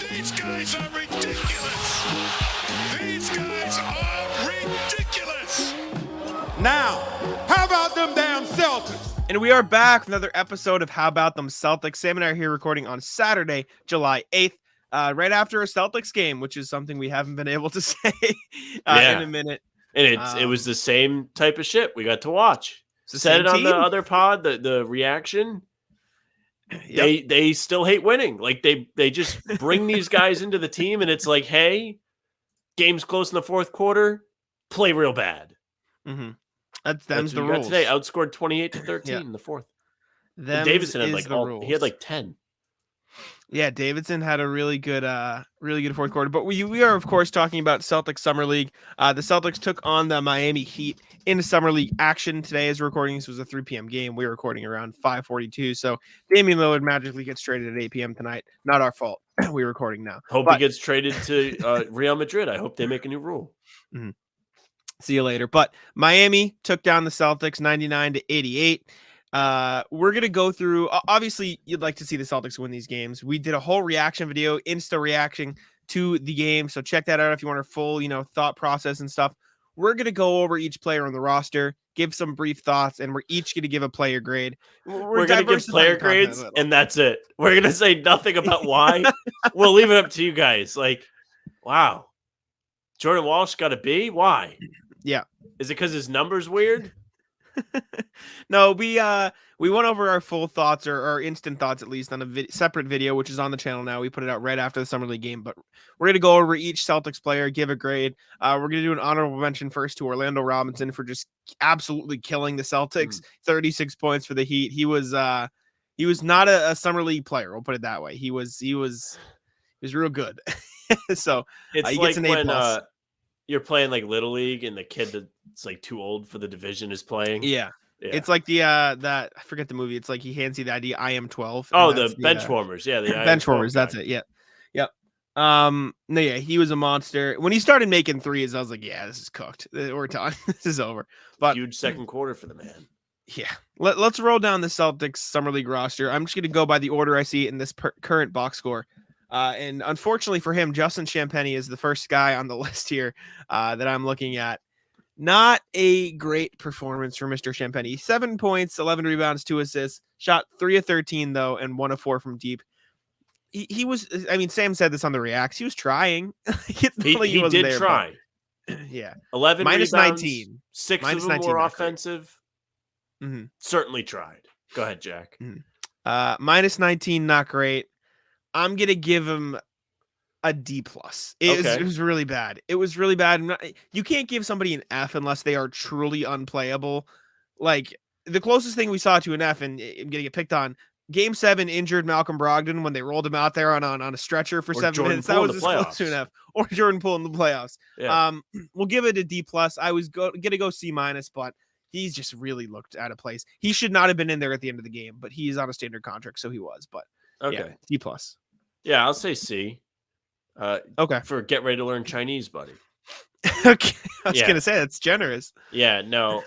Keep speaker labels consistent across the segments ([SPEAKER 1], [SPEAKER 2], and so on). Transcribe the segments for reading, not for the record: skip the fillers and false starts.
[SPEAKER 1] These guys are ridiculous. These guys are ridiculous.
[SPEAKER 2] Now, how about them damn Celtics?
[SPEAKER 3] And we are back with another episode of How About Them Celtics. Sam and I are here recording on Saturday, July 8th, right after a Celtics game, which is something we haven't been able to say in a minute.
[SPEAKER 4] And it was the same type of shit we got to watch. Said it on the other pod, the reaction. Yep. They still hate winning. Like they just bring these guys into the team, and it's like, hey, game's close in the fourth quarter, play real bad.
[SPEAKER 3] Mm-hmm. That's the rules.
[SPEAKER 4] Today outscored 28-13 in the fourth. Davidson had he had like 10.
[SPEAKER 3] Yeah, Davidson had a really good fourth quarter. But we are of course talking about Celtics Summer League. The Celtics took on the Miami Heat in Summer League action today. As we're recording, this was a 3 p.m. game. We were recording around 5:42. So Damian Lillard magically gets traded at 8 p.m. tonight. Not our fault. We're recording now.
[SPEAKER 4] Hope he gets traded to Real Madrid. I hope they make a new rule.
[SPEAKER 3] Mm-hmm. See you later. But Miami took down the Celtics 99-88. We're going to go through, obviously you'd like to see the Celtics win these games. We did a whole reaction video, insta reacting to the game. So check that out if you want a full, thought process and stuff. We're going to go over each player on the roster, give some brief thoughts, and we're each going to give a player grade.
[SPEAKER 4] We're going to give player grades, and that's it. We're going to say nothing about why. We'll leave it up to you guys. Like, wow. Jordan Walsh got a B? Why?
[SPEAKER 3] Yeah.
[SPEAKER 4] Is it because his number's weird?
[SPEAKER 3] No, we went over our full thoughts or our instant thoughts, at least, on a separate video, which is on the channel now. We put it out right after the Summer League game, but we're going to go over each Celtics player, give a grade. We're going to do an honorable mention first to Orlando Robinson for just absolutely killing the Celtics. 36 points for the Heat. He was not a Summer League player. We'll put it that way. He was real good. So
[SPEAKER 4] it's
[SPEAKER 3] he
[SPEAKER 4] like
[SPEAKER 3] gets an A+.
[SPEAKER 4] You're playing like Little League and the kid that's like too old for the division is playing.
[SPEAKER 3] Yeah. It's like the that I forget the movie. It's like he hands you the ID I am 12.
[SPEAKER 4] Oh, the bench warmers. Yeah, the
[SPEAKER 3] bench warmers. That's it. Yeah. Yep. No, yeah, he was a monster. When he started making threes, I was like, yeah, this is cooked. We're done. This is over. But
[SPEAKER 4] huge second quarter for the man.
[SPEAKER 3] Yeah. Let's roll down the Celtics Summer League roster. I'm just going to go by the order I see it in this current box score. And unfortunately for him, Justin Champagnie is the first guy on the list here that I'm looking at. Not a great performance for Mr. Champagnie. 7 points, 11 rebounds, 2 assists. Shot 3 of 13, though, and 1 of 4 from deep. He was, I mean, Sam said this on the reacts. He was trying.
[SPEAKER 4] He did there, try.
[SPEAKER 3] Yeah.
[SPEAKER 4] 11
[SPEAKER 3] minus
[SPEAKER 4] rebounds,
[SPEAKER 3] 19.
[SPEAKER 4] 6
[SPEAKER 3] minus
[SPEAKER 4] of them
[SPEAKER 3] 19
[SPEAKER 4] were offensive.
[SPEAKER 3] Mm-hmm.
[SPEAKER 4] Certainly tried. Go ahead, Jack.
[SPEAKER 3] Mm-hmm. Minus 19, not great. I'm going to give him a D+. It was really bad. It was really bad. You can't give somebody an F unless they are truly unplayable. Like, the closest thing we saw to an F, and I'm going to get picked on, Game 7 injured Malcolm Brogdon when they rolled him out there on a stretcher for 7 minutes. That was as close to an F. Or Jordan Poole in the playoffs. Yeah. We'll give it a D+. I was going to go C-, but he's just really looked out of place. He should not have been in there at the end of the game, but he's on a standard contract, so he was. But yeah, D+.
[SPEAKER 4] Yeah, I'll say C.
[SPEAKER 3] Okay.
[SPEAKER 4] For get ready to learn Chinese, buddy.
[SPEAKER 3] Okay. I was going to say, that's generous.
[SPEAKER 4] Yeah, no.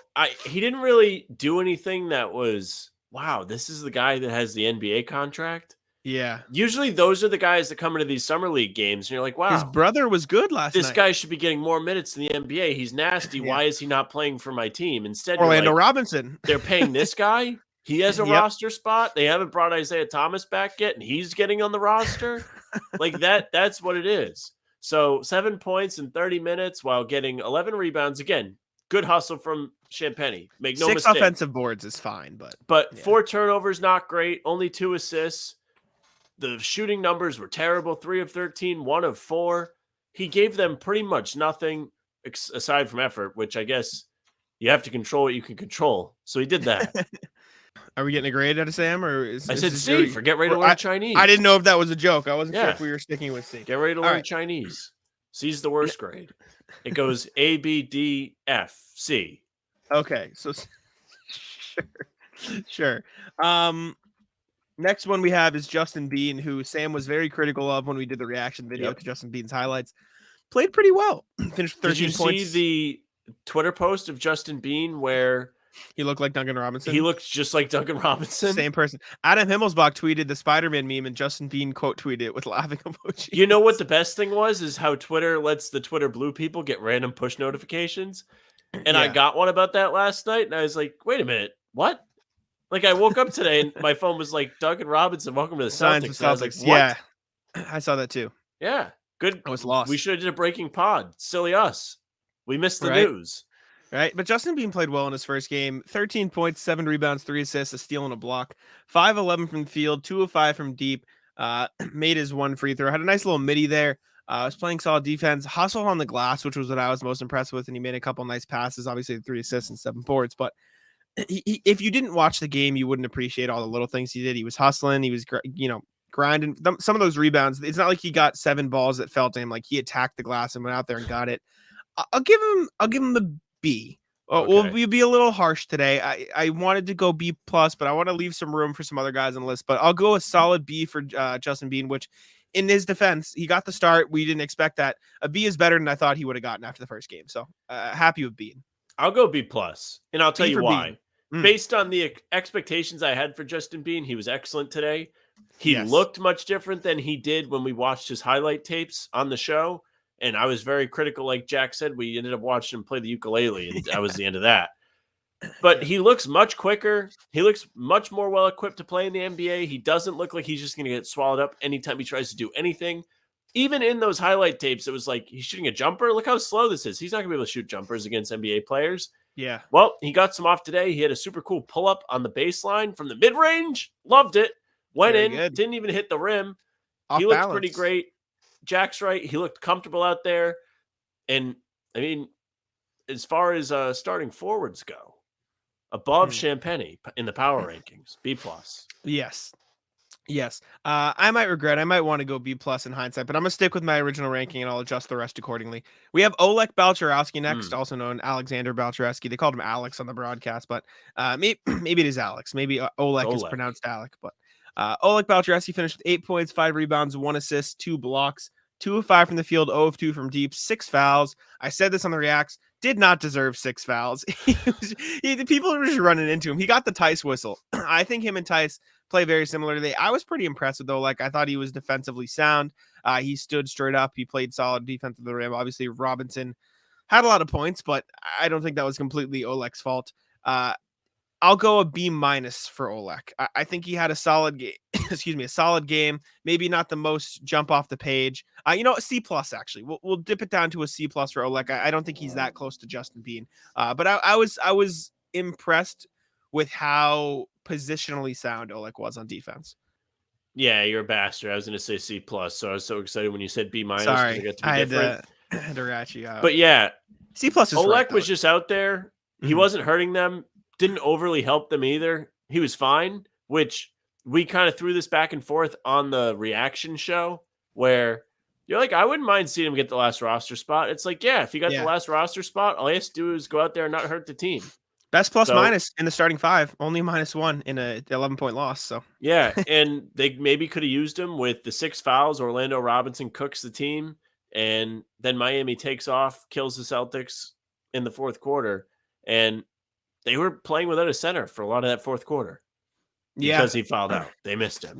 [SPEAKER 4] He didn't really do anything that was, wow, this is the guy that has the NBA contract?
[SPEAKER 3] Yeah.
[SPEAKER 4] Usually those are the guys that come into these Summer League games, and you're like, wow.
[SPEAKER 3] His brother was good last night.
[SPEAKER 4] This guy should be getting more minutes in the NBA. He's nasty. Why is he not playing for my team? Instead,
[SPEAKER 3] Orlando Robinson.
[SPEAKER 4] They're paying this guy? He has a roster spot. They haven't brought Isaiah Thomas back yet, and he's getting on the roster. Like that's what it is. So 7 points in 30 minutes while getting 11 rebounds. Again, good hustle from Champagnie. Make no
[SPEAKER 3] 6
[SPEAKER 4] mistake.
[SPEAKER 3] Offensive boards is fine,
[SPEAKER 4] but 4 turnovers, not great. Only 2 assists. The shooting numbers were terrible. 3 of 13, 1 of 4. He gave them pretty much nothing aside from effort, which I guess you have to control what you can control. So he did that.
[SPEAKER 3] Are we getting a grade out of Sam?
[SPEAKER 4] I said C for get ready to learn Chinese.
[SPEAKER 3] I didn't know if that was a joke. I wasn't sure if we were sticking with C.
[SPEAKER 4] Get ready to learn Chinese. C's the worst grade. It goes A, B, D, F, C.
[SPEAKER 3] Okay, so sure. Next one we have is Justin Bean, who Sam was very critical of when we did the reaction video to Justin Bean's highlights. Played pretty well. Finished 13 points.
[SPEAKER 4] Did you see the Twitter post of Justin Bean where
[SPEAKER 3] He looked like Duncan Robinson.
[SPEAKER 4] He looked just like Duncan Robinson.
[SPEAKER 3] Same person. Adam Himmelsbach tweeted the Spider-Man meme, and Justin Bean quote tweeted it with laughing emoji.
[SPEAKER 4] You know what the best thing was is how Twitter lets the Twitter blue people get random push notifications. And I got one about that last night, and I was like, wait a minute, what? Like, I woke up today, and my phone was like, Duncan Robinson, welcome to the Celtics. I was like, what?
[SPEAKER 3] Yeah, I saw that too.
[SPEAKER 4] Yeah, good.
[SPEAKER 3] I was lost.
[SPEAKER 4] We should have did a breaking pod. Silly us. We missed the news.
[SPEAKER 3] Right, but Justin Bean played well in his first game. 13 points, 7 rebounds, 3 assists, a steal and a block. 5-11 from the field, 2 of 5 from deep. Made his 1 free throw. Had a nice little midi there. Was playing solid defense. Hustled on the glass, which was what I was most impressed with, and he made a couple nice passes. Obviously, 3 assists and 7 boards. But if you didn't watch the game, you wouldn't appreciate all the little things he did. He was hustling. He was, grinding. Some of those rebounds. It's not like he got 7 balls that fell to him. Like he attacked the glass and went out there and got it. I'll give him the B. Okay. We'll be a little harsh today. I wanted to go B+, but I want to leave some room for some other guys on the list. But I'll go a solid B for Justin Bean, which in his defense, he got the start. We didn't expect that. A B is better than I thought he would have gotten after the first game. So happy with Bean.
[SPEAKER 4] I'll go B+, and I'll tell you why. Based on the expectations I had for Justin Bean, he was excellent today. He looked much different than he did when we watched his highlight tapes on the show. And I was very critical. Like Jack said, we ended up watching him play the ukulele, and that was the end of that. But he looks much quicker. He looks much more well-equipped to play in the NBA. He doesn't look like he's just going to get swallowed up anytime he tries to do anything. Even in those highlight tapes, it was like he's shooting a jumper. Look how slow this is. He's not going to be able to shoot jumpers against NBA players.
[SPEAKER 3] Yeah.
[SPEAKER 4] Well, he got some off today. He had a super cool pull-up on the baseline from the mid-range. Loved it. Went in. Didn't even hit the rim. He looked pretty great. Jack's right. He looked comfortable out there. And, I mean, as far as starting forwards go, above Champagny in the power rankings, B+.
[SPEAKER 3] Yes. I might want to go B+ in hindsight, but I'm going to stick with my original ranking, and I'll adjust the rest accordingly. We have Oleg Balcerowski next, also known Alexander Balcerowski. They called him Alex on the broadcast, but maybe it is Alex. Maybe Oleg is pronounced Alec, but Oleg Balcerowski finished with 8 points, 5 rebounds, 1 assist, 2 blocks. 2 of 5 from the field, 0 of 2 from deep, 6 fouls. I said this on the reacts. Did not deserve 6 fouls. The people were just running into him. He got the Tice whistle. I think him and Tice play very similar today. I was pretty impressed with, though. Like, I thought he was defensively sound. He stood straight up. He played solid defense of the rim. Obviously, Robinson had a lot of points, but I don't think that was completely Oleg's fault. I'll go a B- for Oleg. I think he had a solid game. A solid game. Maybe not the most jump off the page. A C+ actually. We'll dip it down to a C+ for Oleg. I don't think he's that close to Justin Bean. But I was impressed with how positionally sound Oleg was on defense.
[SPEAKER 4] Yeah, you're a bastard. I was going to say C+, so I was so excited when you said B-.
[SPEAKER 3] Sorry, I had to rat you out.
[SPEAKER 4] But yeah,
[SPEAKER 3] C+ is
[SPEAKER 4] Oleg was just out there. He wasn't hurting them. Didn't overly help them either. He was fine, which we kind of threw this back and forth on the reaction show where you're like, I wouldn't mind seeing him get the last roster spot. It's like, yeah, if you got the last roster spot, all he has to do is go out there and not hurt the team.
[SPEAKER 3] Best plus-minus in the starting 5, only -1 in a 11-point loss. So
[SPEAKER 4] yeah, and they maybe could have used him with the 6 fouls. Orlando Robinson cooks the team, and then Miami takes off, kills the Celtics in the fourth quarter, and they were playing without a center for a lot of that fourth quarter.
[SPEAKER 3] Yeah.
[SPEAKER 4] Because he fouled out. They missed him.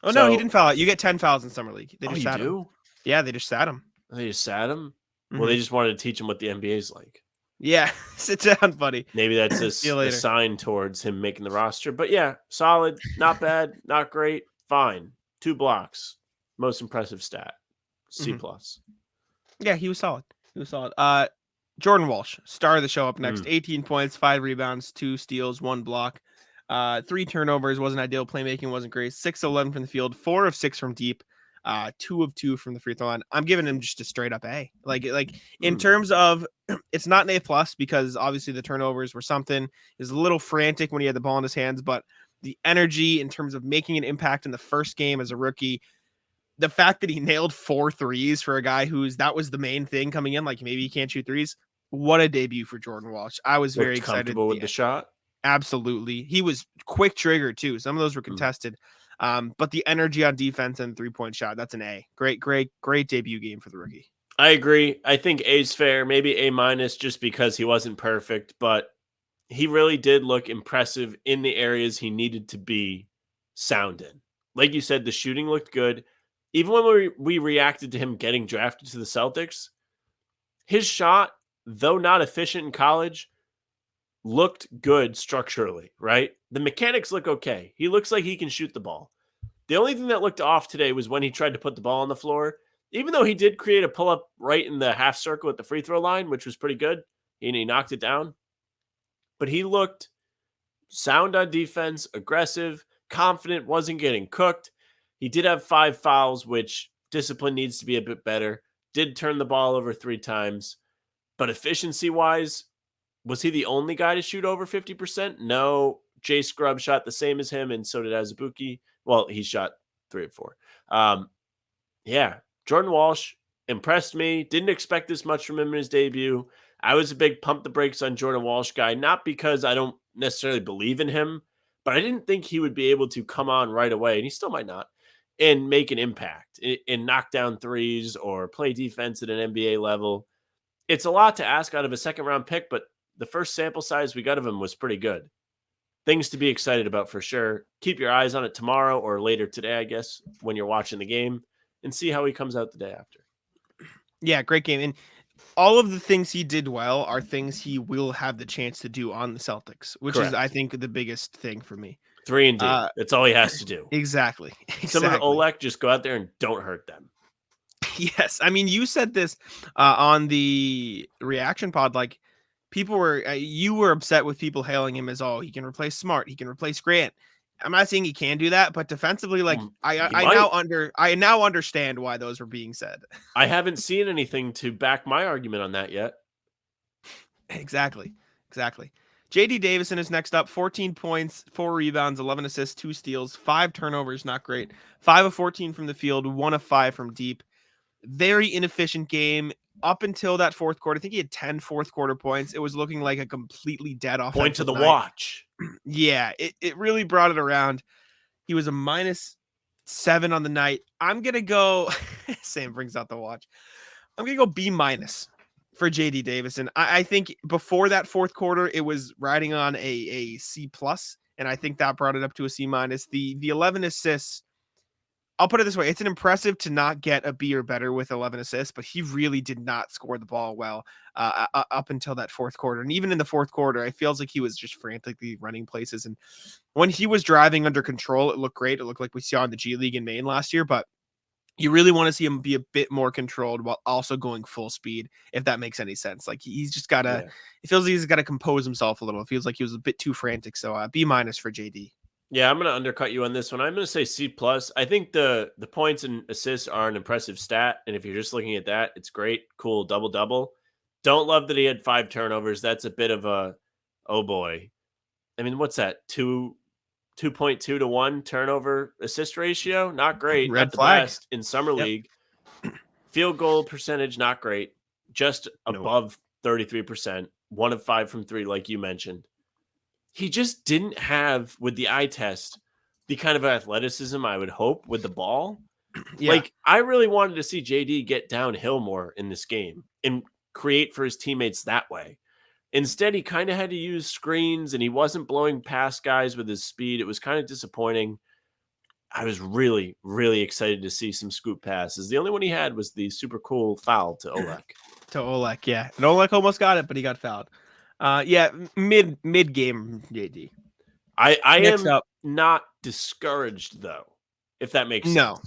[SPEAKER 3] Oh, no, he didn't foul out. You get 10 fouls in Summer League. They just
[SPEAKER 4] sat
[SPEAKER 3] him. Yeah, they just sat him.
[SPEAKER 4] They just sat him? Mm-hmm. Well, they just wanted to teach him what the NBA is like.
[SPEAKER 3] Yeah, sit down, buddy.
[SPEAKER 4] Maybe that's a sign towards him making the roster. But yeah, solid, not bad, not great, fine. 2 blocks. Most impressive stat. C+.
[SPEAKER 3] Yeah, he was solid. Jordan Walsh, star of the show up next. 18 points, 5 rebounds, 2 steals, 1 block. 3 turnovers, wasn't ideal. Playmaking wasn't great. 6-11 from the field, 4 of 6 from deep, 2 of 2 from the free throw line. I'm giving him just a straight up A. Like in terms of, it's not an A+ because obviously the turnovers were something. He was a little frantic when he had the ball in his hands, but the energy in terms of making an impact in the first game as a rookie, the fact that he nailed 4 threes for a guy that was the main thing coming in, like maybe he can't shoot threes. What a debut for Jordan Walsh. I was very excited.
[SPEAKER 4] Comfortable with the shot?
[SPEAKER 3] Absolutely. He was quick trigger too. Some of those were contested. But the energy on defense and 3-point shot, that's an A. Great debut game for the rookie.
[SPEAKER 4] I agree. I think A's fair, maybe A- just because he wasn't perfect, but he really did look impressive in the areas he needed to be sound in. Like you said, the shooting looked good. Even when we reacted to him getting drafted to the Celtics, his shot, though not efficient in college, looked good structurally, right? The mechanics look okay. He looks like he can shoot the ball. The only thing that looked off today was when he tried to put the ball on the floor. Even though he did create a pull-up right in the half circle at the free throw line, which was pretty good, and he knocked it down. But he looked sound on defense, aggressive, confident, wasn't getting cooked. He did have 5 fouls, which discipline needs to be a bit better. Did turn the ball over 3 times. But efficiency-wise, was he the only guy to shoot over 50%? No. Jay Scrubb shot the same as him, and so did Azubuike. Well, he shot 3 of 4. Yeah, Jordan Walsh impressed me. Didn't expect this much from him in his debut. I was a big pump the brakes on Jordan Walsh guy, not because I don't necessarily believe in him, but I didn't think he would be able to come on right away, and he still might not, and make an impact and knock down threes or play defense at an NBA level. It's a lot to ask out of a second-round pick, but the first sample size we got of him was pretty good. Things to be excited about for sure. Keep your eyes on it tomorrow or later today, I guess, when you're watching the game, and see how he comes out the day after.
[SPEAKER 3] Yeah, great game. And all of the things he did well are things he will have the chance to do on the Celtics, which
[SPEAKER 4] Correct.
[SPEAKER 3] is, I think, the biggest thing for me.
[SPEAKER 4] 3 and D. That's all he has to do.
[SPEAKER 3] Exactly.
[SPEAKER 4] Some of the Olek, just go out there and don't hurt them.
[SPEAKER 3] Yes. I mean, you said this on the reaction pod, like, people were, you were upset with people hailing him as, oh, he can replace Smart, he can replace Grant. I'm not saying he can do that, but defensively, like, I now understand why those were being said.
[SPEAKER 4] I haven't seen anything to back my argument on that yet.
[SPEAKER 3] Exactly. JD Davison is next up. 14 points, 4 rebounds, 11 assists, 2 steals, 5 turnovers, not great. 5 of 14 from the field, 1 of 5 from deep. Very inefficient game. Up until that fourth quarter, I think he had 10 fourth quarter points. It was looking like a completely dead offensive
[SPEAKER 4] Point to the
[SPEAKER 3] night.
[SPEAKER 4] watch.
[SPEAKER 3] Yeah, it really brought it around. He was a -7 on the night. I'm going to go, Sam brings out the watch. I'm going to go B- for JD Davison. I think before that fourth quarter, it was riding on a C+, and I think that brought it up to a C-. The 11 assists, I'll put it this way. It's an impressive to not get a B or better with 11 assists, but he really did not score the ball well up until that fourth quarter. And even in the fourth quarter, it feels like he was just frantically running places. And when he was driving under control, it looked great. It looked like we saw in the G League in Maine last year, but you really want to see him be a bit more controlled while also going full speed, if that makes any sense. Like, he's just got to, It feels like he's got to compose himself a little. It feels like he was a bit too frantic. So B- for JD.
[SPEAKER 4] Yeah, I'm going to undercut you on this one. I'm going to say C+. I think the points and assists are an impressive stat, and if you're just looking at that, it's great. Cool, double-double. Don't love that he had 5 turnovers. That's a bit of a, oh boy. I mean, what's that? 2.2 to 1 turnover assist ratio? Not great.
[SPEAKER 3] Red
[SPEAKER 4] Not the
[SPEAKER 3] flag.
[SPEAKER 4] best in summer league. Field goal percentage, not great. Just above 33%. 1 of 5 from 3, like you mentioned. He just didn't have, with the eye test, the kind of athleticism I would hope with the ball.
[SPEAKER 3] Yeah.
[SPEAKER 4] Like, I really wanted to see JD get downhill more in this game and create for his teammates that way. Instead, he kind of had to use screens, and he wasn't blowing past guys with his speed. It was kind of disappointing. I was really, really excited to see some scoop passes. The only one he had was the super cool foul to Olek.
[SPEAKER 3] Yeah. And Olek almost got it, but he got fouled. Mid game JD.
[SPEAKER 4] I am not discouraged, though, if that makes sense.
[SPEAKER 3] No.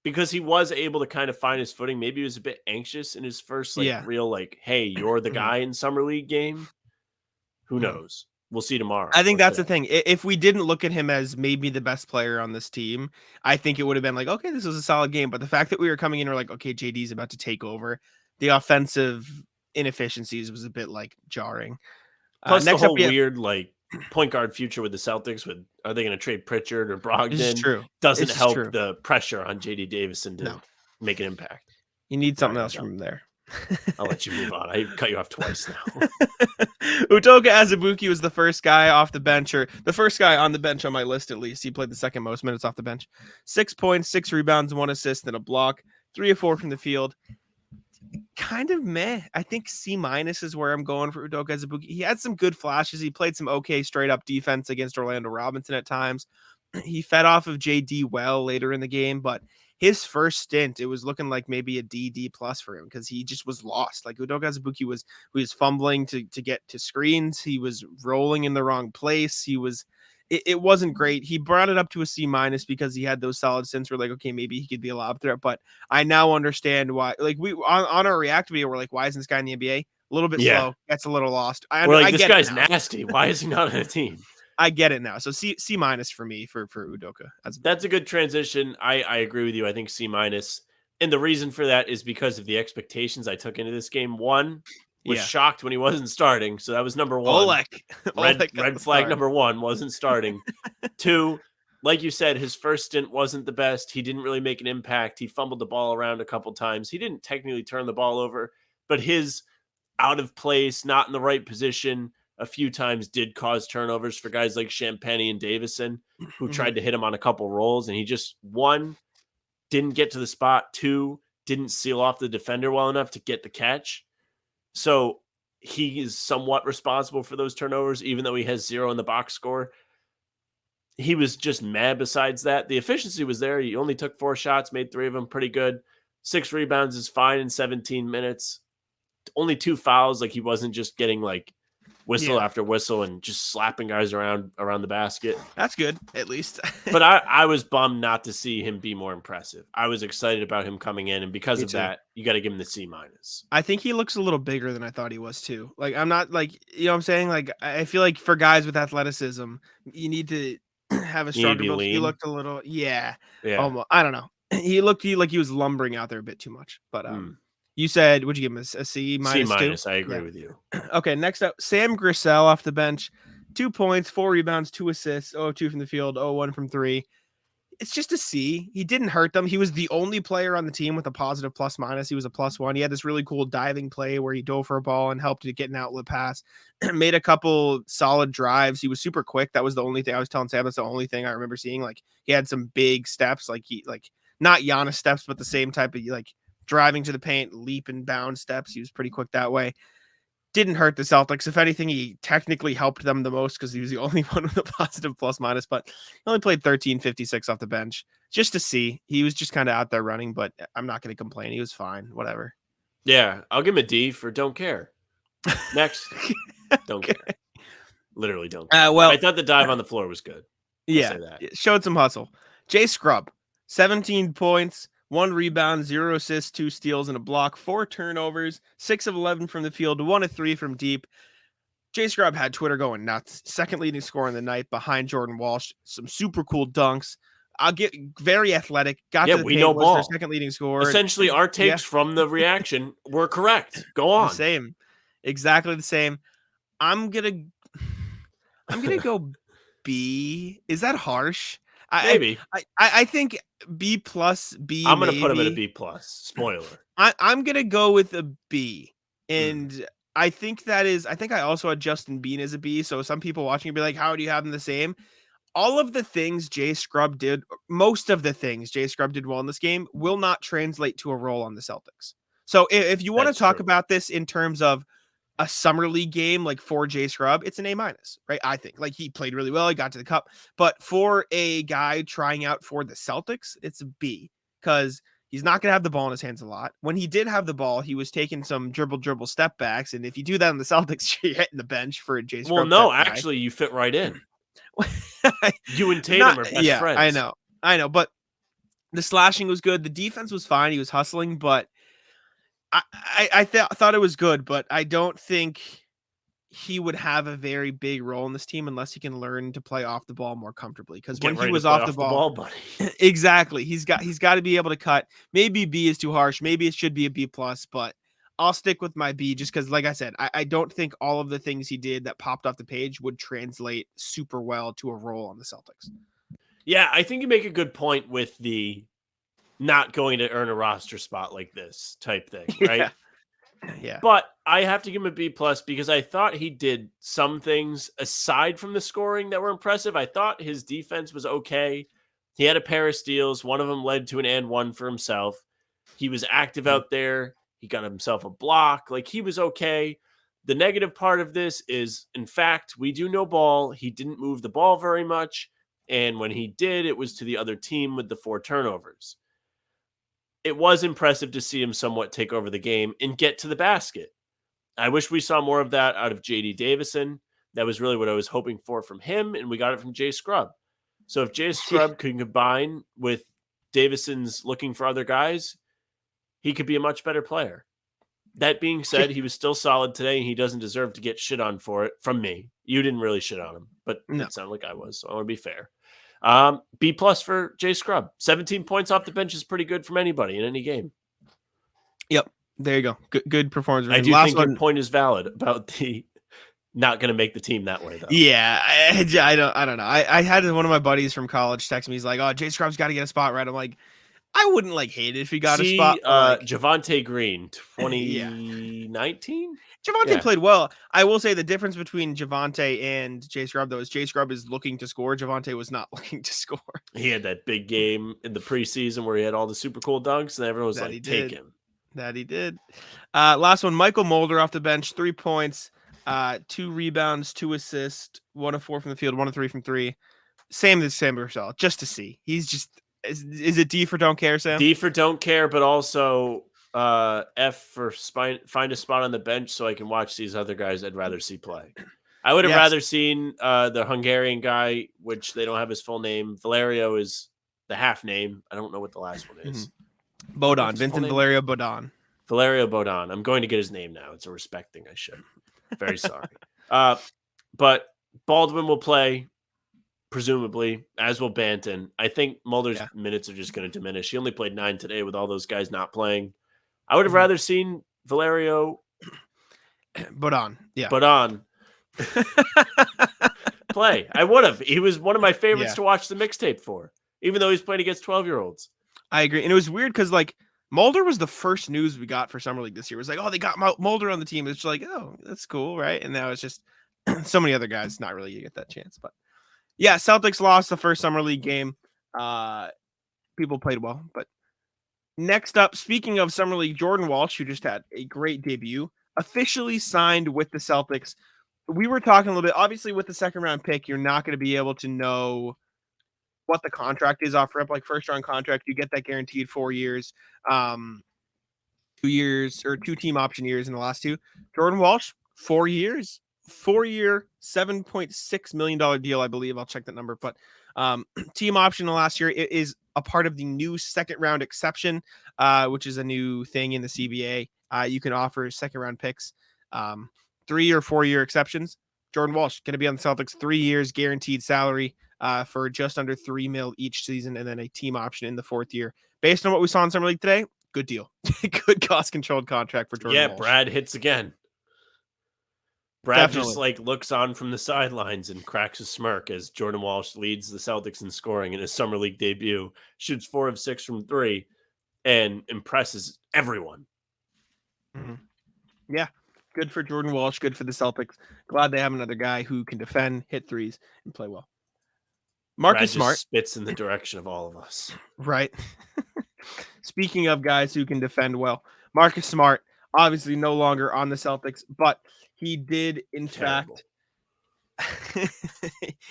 [SPEAKER 4] Because he was able to kind of find his footing. Maybe he was a bit anxious in his first real, hey, you're the guy in summer league game. Who knows? We'll see tomorrow.
[SPEAKER 3] I think that's the thing. If we didn't look at him as maybe the best player on this team, I think it would have been like, okay, this was a solid game. But the fact that we were coming in, we're like, okay, JD's about to take over. The offensive inefficiencies was a bit jarring.
[SPEAKER 4] Plus the whole weird point guard future with the Celtics. Are they going to trade Pritchard or Brogdon? Doesn't help the pressure on JD Davison to make an impact.
[SPEAKER 3] You need something else from there.
[SPEAKER 4] I'll let you move on. I cut you off twice now.
[SPEAKER 3] Udoka Azubuike was the first guy off the bench, or the first guy on the bench on my list at least. He played the second most minutes off the bench. 6 points, 6 rebounds, 1 assist, and a block. 3 of 4 from the field. kind of meh. I think C- is where I'm going for Udoka Azubuike. He had some good flashes. He played some okay straight up defense against Orlando Robinson at times. He fed off of JD well later in the game, but his first stint, it was looking like maybe a D plus for him because he just was lost. Like Udoka Azubuike was fumbling to get to screens. He was rolling in the wrong place. It wasn't great. He brought it up to a C- because he had those solid stints where like, okay, maybe he could be a lob threat, but I now understand why. Like we on our react video, we're like, why isn't this guy in the NBA? A little bit slow. Gets a little lost.
[SPEAKER 4] We're like,
[SPEAKER 3] I
[SPEAKER 4] this guy's nasty. Why is he not on a team?
[SPEAKER 3] I get it now. So C- for me for Udoka.
[SPEAKER 4] That's a good transition. I agree with you. I think C-. And the reason for that is because of the expectations I took into this game. One, was shocked when he wasn't starting. So that was number one. Red flag number one, wasn't starting. Two, like you said, his first stint wasn't the best. He didn't really make an impact. He fumbled the ball around a couple times. He didn't technically turn the ball over, but his out of place, not in the right position, a few times did cause turnovers for guys like Champagnie and Davison, who tried to hit him on a couple rolls. And he just, one, didn't get to the spot. Two, didn't seal off the defender well enough to get the catch. So he is somewhat responsible for those turnovers, even though he has 0 in the box score. He was just mad besides that. The efficiency was there. He only took 4 shots, made 3 of them pretty good. 6 rebounds is fine in 17 minutes. Only 2 fouls. Like he wasn't just getting like whistle after whistle and just slapping guys around the basket.
[SPEAKER 3] That's good, at least.
[SPEAKER 4] But I was bummed not to see him be more impressive. I was excited about him coming in, and because of that, you got to give him the C-.
[SPEAKER 3] I think he looks a little bigger than I thought he was too. Like I'm not like, you know what I'm saying? Like I feel like for guys with athleticism, you need to have a stronger build. He looked a little, almost, I don't know. He looked like he was lumbering out there a bit too much. But you said, would you give him a C-?
[SPEAKER 4] C-. I agree with you.
[SPEAKER 3] Okay, next up, Sam Grissel off the bench. 2 points, 4 rebounds, 2 assists, 0-2 from the field, 0-1 from 3. It's just a C. He didn't hurt them. He was the only player on the team with a positive plus-minus. He was a +1. He had this really cool diving play where he dove for a ball and helped to get an outlet pass. Made a couple solid drives. He was super quick. That was the only thing I was telling Sam. That's the only thing I remember seeing. Like he had some big steps, like not Giannis steps, but the same type of like driving to the paint, leap and bound steps. He was pretty quick that way. Didn't hurt the Celtics. If anything, he technically helped them the most because he was the only one with a positive plus-minus, but he only played 13.56 off the bench. Just to see. He was just kind of out there running, but I'm not going to complain. He was fine. Whatever.
[SPEAKER 4] Yeah, I'll give him a D for don't care. Next. Don't care. Literally don't care.
[SPEAKER 3] Well,
[SPEAKER 4] I thought the dive on the floor was good.
[SPEAKER 3] Yeah, showed some hustle. Jay Scrubb, 17 points, 1 rebound, 0 assists, 2 steals, and a block, 4 turnovers, 6 of 11 from the field, 1 of 3 from deep. Jay Scrubb had Twitter going nuts. Second leading scorer in the night behind Jordan Walsh. Some super cool dunks. I'll get very athletic. Got to the
[SPEAKER 4] we
[SPEAKER 3] paint,
[SPEAKER 4] know
[SPEAKER 3] was
[SPEAKER 4] ball.
[SPEAKER 3] Their second leading scorer.
[SPEAKER 4] Essentially, our takes from the reaction were correct. Go on.
[SPEAKER 3] The same. Exactly the same. I'm gonna go B. Is that harsh?
[SPEAKER 4] Maybe.
[SPEAKER 3] I think B plus B.
[SPEAKER 4] I'm gonna put him at a B plus. Spoiler.
[SPEAKER 3] I'm gonna go with a B, and I think I also had Justin Bean as a B. So some people watching will be like, "How do you have them the same?" All of the things Jay Scrubb did, most of the things Jay Scrubb did well in this game, will not translate to a role on the Celtics. So if you want to talk about this in terms of a summer league game, like for Jay Scrubb, it's an A-, right? I think like he played really well. He got to the cup, but for a guy trying out for the Celtics, it's a B because he's not going to have the ball in his hands a lot. When he did have the ball, he was taking some dribble step backs. And if you do that on the Celtics, you're hitting the bench for a Jay Scrubb.
[SPEAKER 4] Well, no, actually you fit right in. You and Tatum are best friends.
[SPEAKER 3] I know, but the slashing was good. The defense was fine. He was hustling, but I thought it was good, but I don't think he would have a very big role in this team unless he can learn to play off the ball more comfortably. Because when he was off the ball
[SPEAKER 4] buddy.
[SPEAKER 3] Exactly, he's got to be able to cut. Maybe B is too harsh. Maybe it should be a B plus, but I'll stick with my B just because, like I said, I don't think all of the things he did that popped off the page would translate super well to a role on the Celtics.
[SPEAKER 4] Yeah, I think you make a good point with the not going to earn a roster spot like this type thing, right?
[SPEAKER 3] Yeah.
[SPEAKER 4] But I have to give him a B plus because I thought he did some things aside from the scoring that were impressive. I thought his defense was okay. He had a pair of steals. One of them led to an and one for himself. He was active out there. He got himself a block. Like, he was okay. The negative part of this is, in fact, we do know ball. He didn't move the ball very much. And when he did, it was to the other team with the 4 turnovers. It was impressive to see him somewhat take over the game and get to the basket. I wish we saw more of that out of J.D. Davison. That was really what I was hoping for from him, and we got it from Jay Scrubb. So if Jay Scrubb can combine with Davison's looking for other guys, he could be a much better player. That being said, he was still solid today, and he doesn't deserve to get shit on for it from me. You didn't really shit on him, but it sounded like I was, so I want to be fair. B+ for Jay Scrubb. 17 points off the bench is pretty good from anybody in any game.
[SPEAKER 3] Yep. There you go. Good performance.
[SPEAKER 4] I do think your point is valid about the not going to make the team that way, though.
[SPEAKER 3] Yeah, I don't know. I had one of my buddies from college text me. He's like, "Oh, Jay Scrubb's got to get a spot right." I'm like, I wouldn't hate it if he got a spot.
[SPEAKER 4] Javonte Green, 2019.
[SPEAKER 3] Javonte played well. I will say the difference between Javonte and Jay Scrubb, though, is Jay Scrubb is looking to score. Javonte was not looking to score.
[SPEAKER 4] He had that big game in the preseason where he had all the super cool dunks, and everyone was like, "Take him."
[SPEAKER 3] That he did. Last one, Michael Mulder off the bench, 3 points, 2 rebounds, 2 assists, 1 of 4 from the field, 1 of 3 from 3. Sam Purcell, just to see. He's just is it D for don't care, Sam?
[SPEAKER 4] D for don't care, but also F for find a spot on the bench so I can watch these other guys I'd rather see play. I would have rather seen the Hungarian guy, which they don't have his full name. Valerio is the half name. I don't know what the last one is.
[SPEAKER 3] Bodon, Vincent Valerio Bodon.
[SPEAKER 4] Valerio Bodon. I'm going to get his name now. It's a respect thing I should. Very sorry. But Baldwin will play, presumably, as will Banton. I think Mulder's minutes are just going to diminish. He only played 9 today with all those guys not playing. I would have rather seen Valerio
[SPEAKER 3] Bodon. Yeah.
[SPEAKER 4] Bodon play. I would have. He was one of my favorites to watch the mixtape for, even though he's playing against 12-year-olds.
[SPEAKER 3] I agree. And it was weird because, like, Mulder was the first news we got for Summer League this year. It was like, oh, they got Mulder on the team. It's like, oh, that's cool, right? And now it's just so many other guys not really get that chance. But, yeah, Celtics lost the first Summer League game. People played well. But next up, speaking of Summer League, Jordan Walsh, who just had a great debut, officially signed with the Celtics. We were talking a little bit. Obviously, with the second-round pick, you're not going to be able to know what the contract is off rip. Like, first-round contract, you get that guaranteed 4 years, 2 years or 2 team option years in the last 2. Jordan Walsh, 4 years, 4-year, $7.6 million deal, I believe. I'll check that number. But team option the last year is a part of the new second-round exception, which is a new thing in the CBA. You can offer second-round picks, 3 or 4 year exceptions. Jordan Walsh going to be on the Celtics, 3 years guaranteed salary for just under $3 million each season, and then a team option in the 4th year. Based on what we saw in Summer League today, good deal. Good cost-controlled contract for Jordan Walsh.
[SPEAKER 4] Brad hits again. Brad just looks on from the sidelines and cracks a smirk as Jordan Walsh leads the Celtics in scoring in his Summer League debut, shoots 4 of 6 from 3, and impresses everyone.
[SPEAKER 3] Mm-hmm. Yeah. Good for Jordan Walsh. Good for the Celtics. Glad they have another guy who can defend, hit threes, and play well. Marcus Smart
[SPEAKER 4] spits in the direction of all of us.
[SPEAKER 3] Right. Speaking of guys who can defend well, Marcus Smart, obviously no longer on the Celtics, but he did, in fact,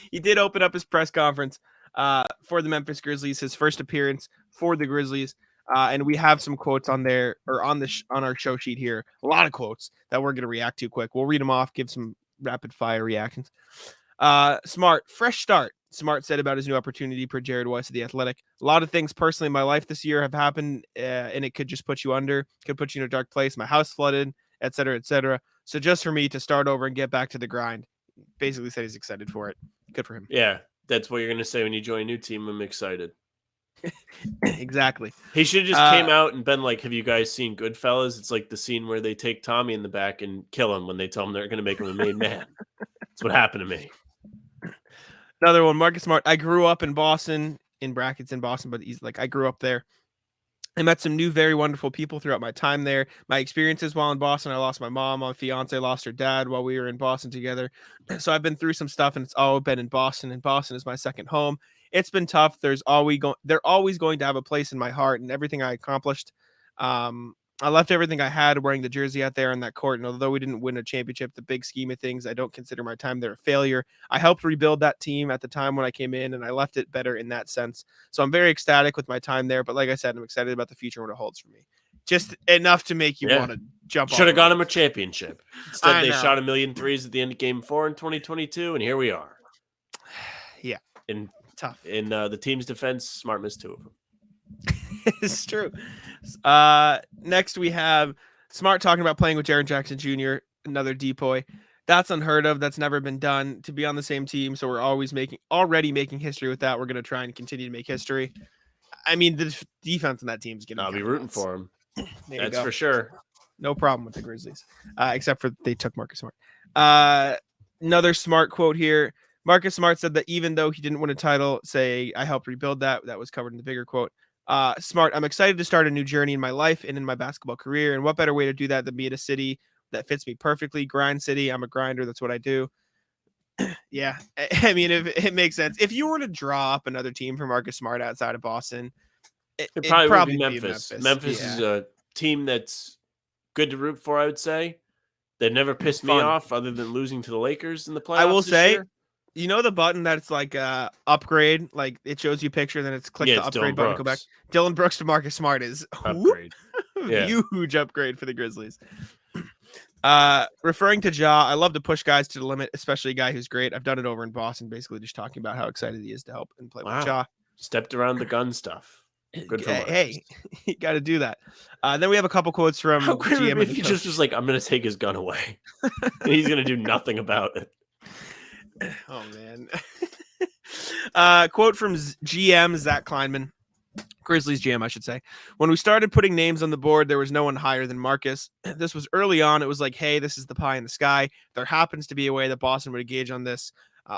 [SPEAKER 3] he did open up his press conference for the Memphis Grizzlies, his first appearance for the Grizzlies. And we have some quotes on there or on our show sheet here. A lot of quotes that we're going to react to quick. We'll read them off, give some rapid fire reactions. Smart, fresh start. Smart said about his new opportunity per Jared Weiss of The Athletic. A lot of things personally in my life this year have happened, and it could just put you under, could put you in a dark place. My house flooded, et cetera, et cetera. So just for me to start over and get back to the grind, basically said he's excited for it. Good for him.
[SPEAKER 4] Yeah, that's what you're going to say when you join a new team. I'm excited.
[SPEAKER 3] Exactly.
[SPEAKER 4] He should have just came out and been like, have you guys seen Goodfellas? It's like the scene where they take Tommy in the back and kill him when they tell him they're going to make him a made man. That's what happened to me.
[SPEAKER 3] Another one, Marcus Smart. I grew up in Boston, in brackets in Boston, but he's like, I grew up there. I met some new, very wonderful people throughout my time there. My experiences while in Boston, I lost my mom. My fiance lost her dad while we were in Boston together. So I've been through some stuff, and it's all been in Boston, and Boston is my second home. It's been tough. They're always going to have a place in my heart, and everything I accomplished I left everything I had wearing the jersey out there on that court. And although we didn't win a championship, the big scheme of things, I don't consider my time there a failure. I helped rebuild that team at the time when I came in, and I left it better in that sense. So I'm very ecstatic with my time there. But like I said, I'm excited about the future and what it holds for me. Just enough to make you want to jump off.
[SPEAKER 4] Should have got him a championship. Instead, they shot 1,000,000 threes at the end of Game 4 in 2022, and here we are.
[SPEAKER 3] Yeah. Tough.
[SPEAKER 4] In the team's defense, Smart missed 2 of them.
[SPEAKER 3] It's true. Next we have Smart talking about playing with Jaren Jackson Jr., another depoy. That's unheard of. That's never been done to be on the same team. So we're already making history with that. We're going to try and continue to make history. I mean, the defense on that team is going to.
[SPEAKER 4] I'll be rooting for him. That's for sure.
[SPEAKER 3] No problem with the Grizzlies, except for they took Marcus Smart. Another Smart quote here. Marcus Smart said that even though he didn't win a title, say, I helped rebuild that. That was covered in the bigger quote. Smart, I'm excited to start a new journey in my life and in my basketball career. And what better way to do that than be at a city that fits me perfectly? Grind city. I'm a grinder. That's what I do. Yeah. I mean, if it makes sense. If you were to draw up another team for Marcus Smart outside of Boston,
[SPEAKER 4] it probably would be Memphis. Memphis is a team that's good to root for, I would say. They've never pissed me off other than losing to the Lakers in the playoffs.
[SPEAKER 3] I will say,
[SPEAKER 4] year.
[SPEAKER 3] You know the button that's like upgrade, like it shows you a picture, then it's click the upgrade button, go back. Dylan Brooks to Marcus Smart is
[SPEAKER 4] upgrade.
[SPEAKER 3] Huge upgrade for the Grizzlies. Referring to Ja, I love to push guys to the limit, especially a guy who's great. I've done it over in Boston, basically just talking about how excited he is to help and play with Ja.
[SPEAKER 4] Stepped around the gun stuff. Good for
[SPEAKER 3] Hey, you got to do that. Then we have a couple quotes from
[SPEAKER 4] how great GM. If he just was like, I'm going to take his gun away. And he's going to do nothing about it.
[SPEAKER 3] Oh, man. Quote from GM Zach Kleinman, Grizzlies GM, I should say. When we started putting names on the board, there was no one higher than Marcus. This was early on. It was like, hey, this is the pie in the sky. There happens to be a way that Boston would engage on this.